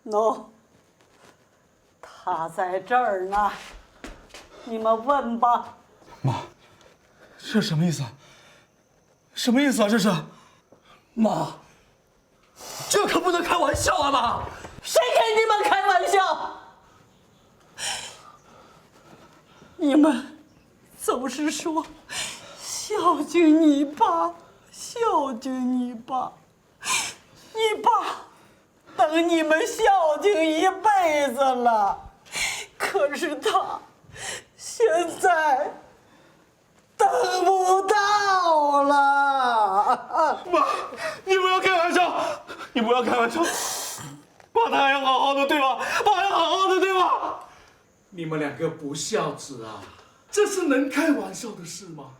喏，他在这儿呢，你们问吧。妈，这什么意思？什么意思啊？这是？妈，这可不能开玩笑啊！妈，谁给你们开玩笑？你们总是说孝敬你爸，孝敬你爸，你爸等你们孝敬一辈子了，可是他现在等不到了。妈，你不要开玩笑，你不要开玩笑，爸他还要好好的对吧？爸还要好好的对吧？你们2个不孝子啊，这是能开玩笑的事吗？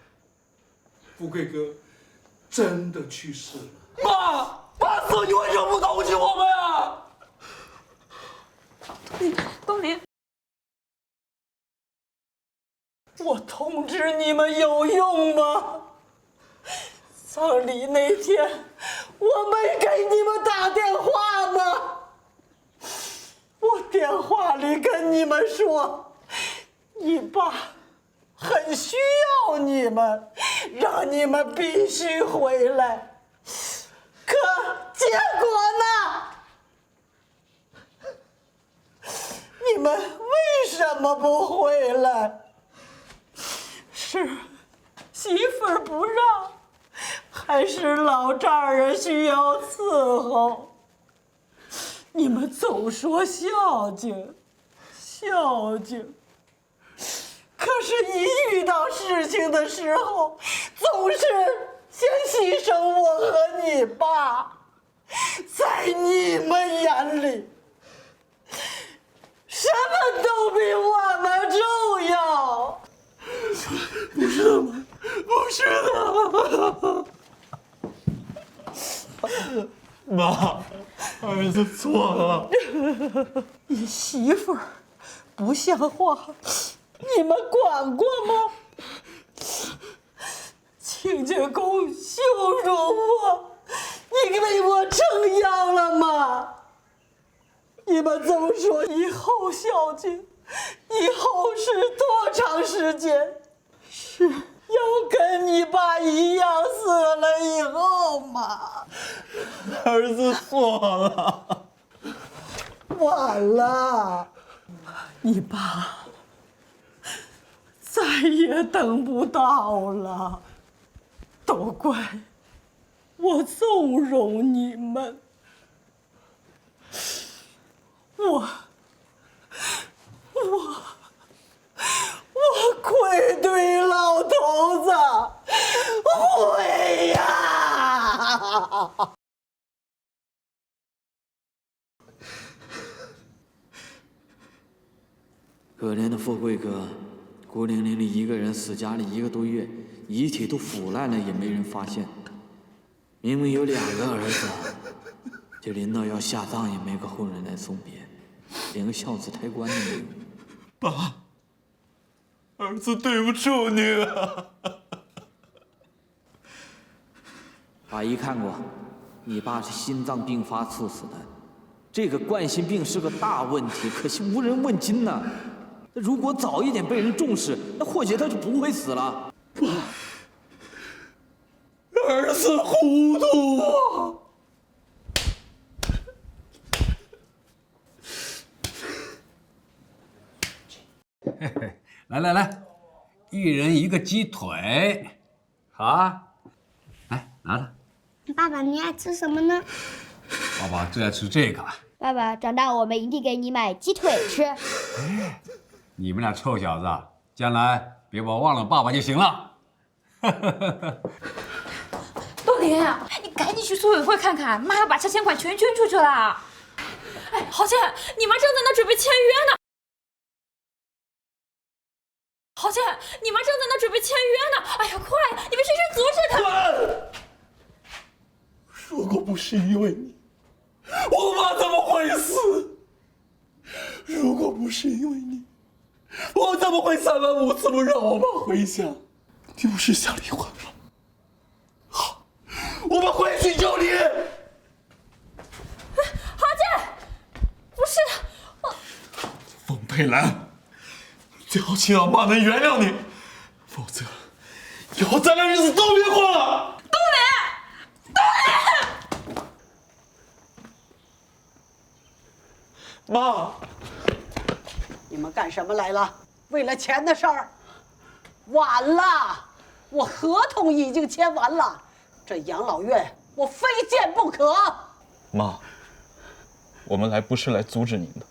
富贵哥真的去世了。妈，爸死，你为什么不同情我们呀？东林，我通知你们有用吗？葬礼那天，我没给你们打电话吗？我电话里跟你们说，你爸很需要你们，让你们必须回来。可结果呢？你们为什么不回来？是媳妇儿不让，还是老丈人需要伺候？你们总说孝敬，孝敬，可是，一遇到事情的时候，总是先牺牲我和你爸。在你们眼里，什么都比我们重要。不是的吗？不是的。妈，儿子错了。你媳妇儿不像话，你们管过吗？清洁工羞辱我，你为我撑腰了吗？你们总说以后孝敬，以后是多长时间？是要跟你爸一样死了以后吗？儿子错了。晚了，你爸再也等不到了，都怪我纵容你们，我愧对老头子，悔呀！可怜的富贵哥，孤零零的一个人死家里1个多月，遗体都腐烂了也没人发现。明明有2个儿子，就临到要下葬也没个后人来送别，连个孝子抬棺都没有。爸，儿子对不住你了。法医看过，你爸是心脏病发猝死的，这个冠心病是个大问题，可惜无人问津呐。如果早一点被人重视，那或许他就不会死了。爸，儿子糊涂啊！来来来，一人一个鸡腿，啊，来拿着。爸爸，你爱吃什么呢？爸爸最爱吃这个。爸爸，长大我们一定给你买鸡腿吃。你们俩臭小子，将来别把我忘了爸爸就行了。多林，你赶紧去组委会看看，妈要把这钱款全捐出去了。哎，郝建，你妈正在那准备签约呢。郝建，你妈正在那准备签约呢。哎呀，快，你们谁去阻止她？如果不是因为你，我妈怎么会死？如果不是因为你，我怎么会3番5次不让我妈回家？你不是想离婚吗？好，我们回去救你。郝建，不是我。冯佩兰，最好祈祷妈能原谅你，否则以后咱俩日子都别过了。东林，东林。妈，你们干什么来了？为了钱的事儿？晚了，我合同已经签完了，这养老院我非建不可。妈，我们来不是来阻止您的，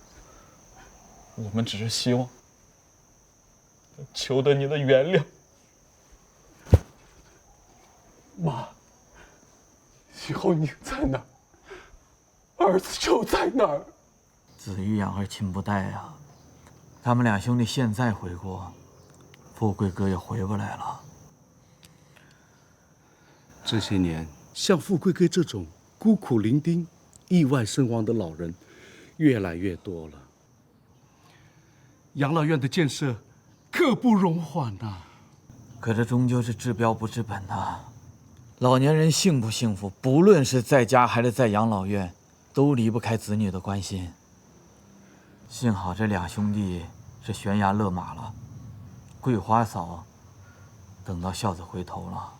我们只是希望求得您的原谅。妈，以后您在哪儿，儿子就在哪儿。子欲养而亲不待啊！他们2兄弟现在回国，富贵哥也回不来了。这些年，像富贵哥这种孤苦伶仃、意外身亡的老人越来越多了。养老院的建设刻不容缓呐。可这终究是治标不治本呐。老年人幸不幸福，不论是在家还是在养老院，都离不开子女的关心。幸好这2兄弟是悬崖勒马了，桂花嫂等到孝子回头了，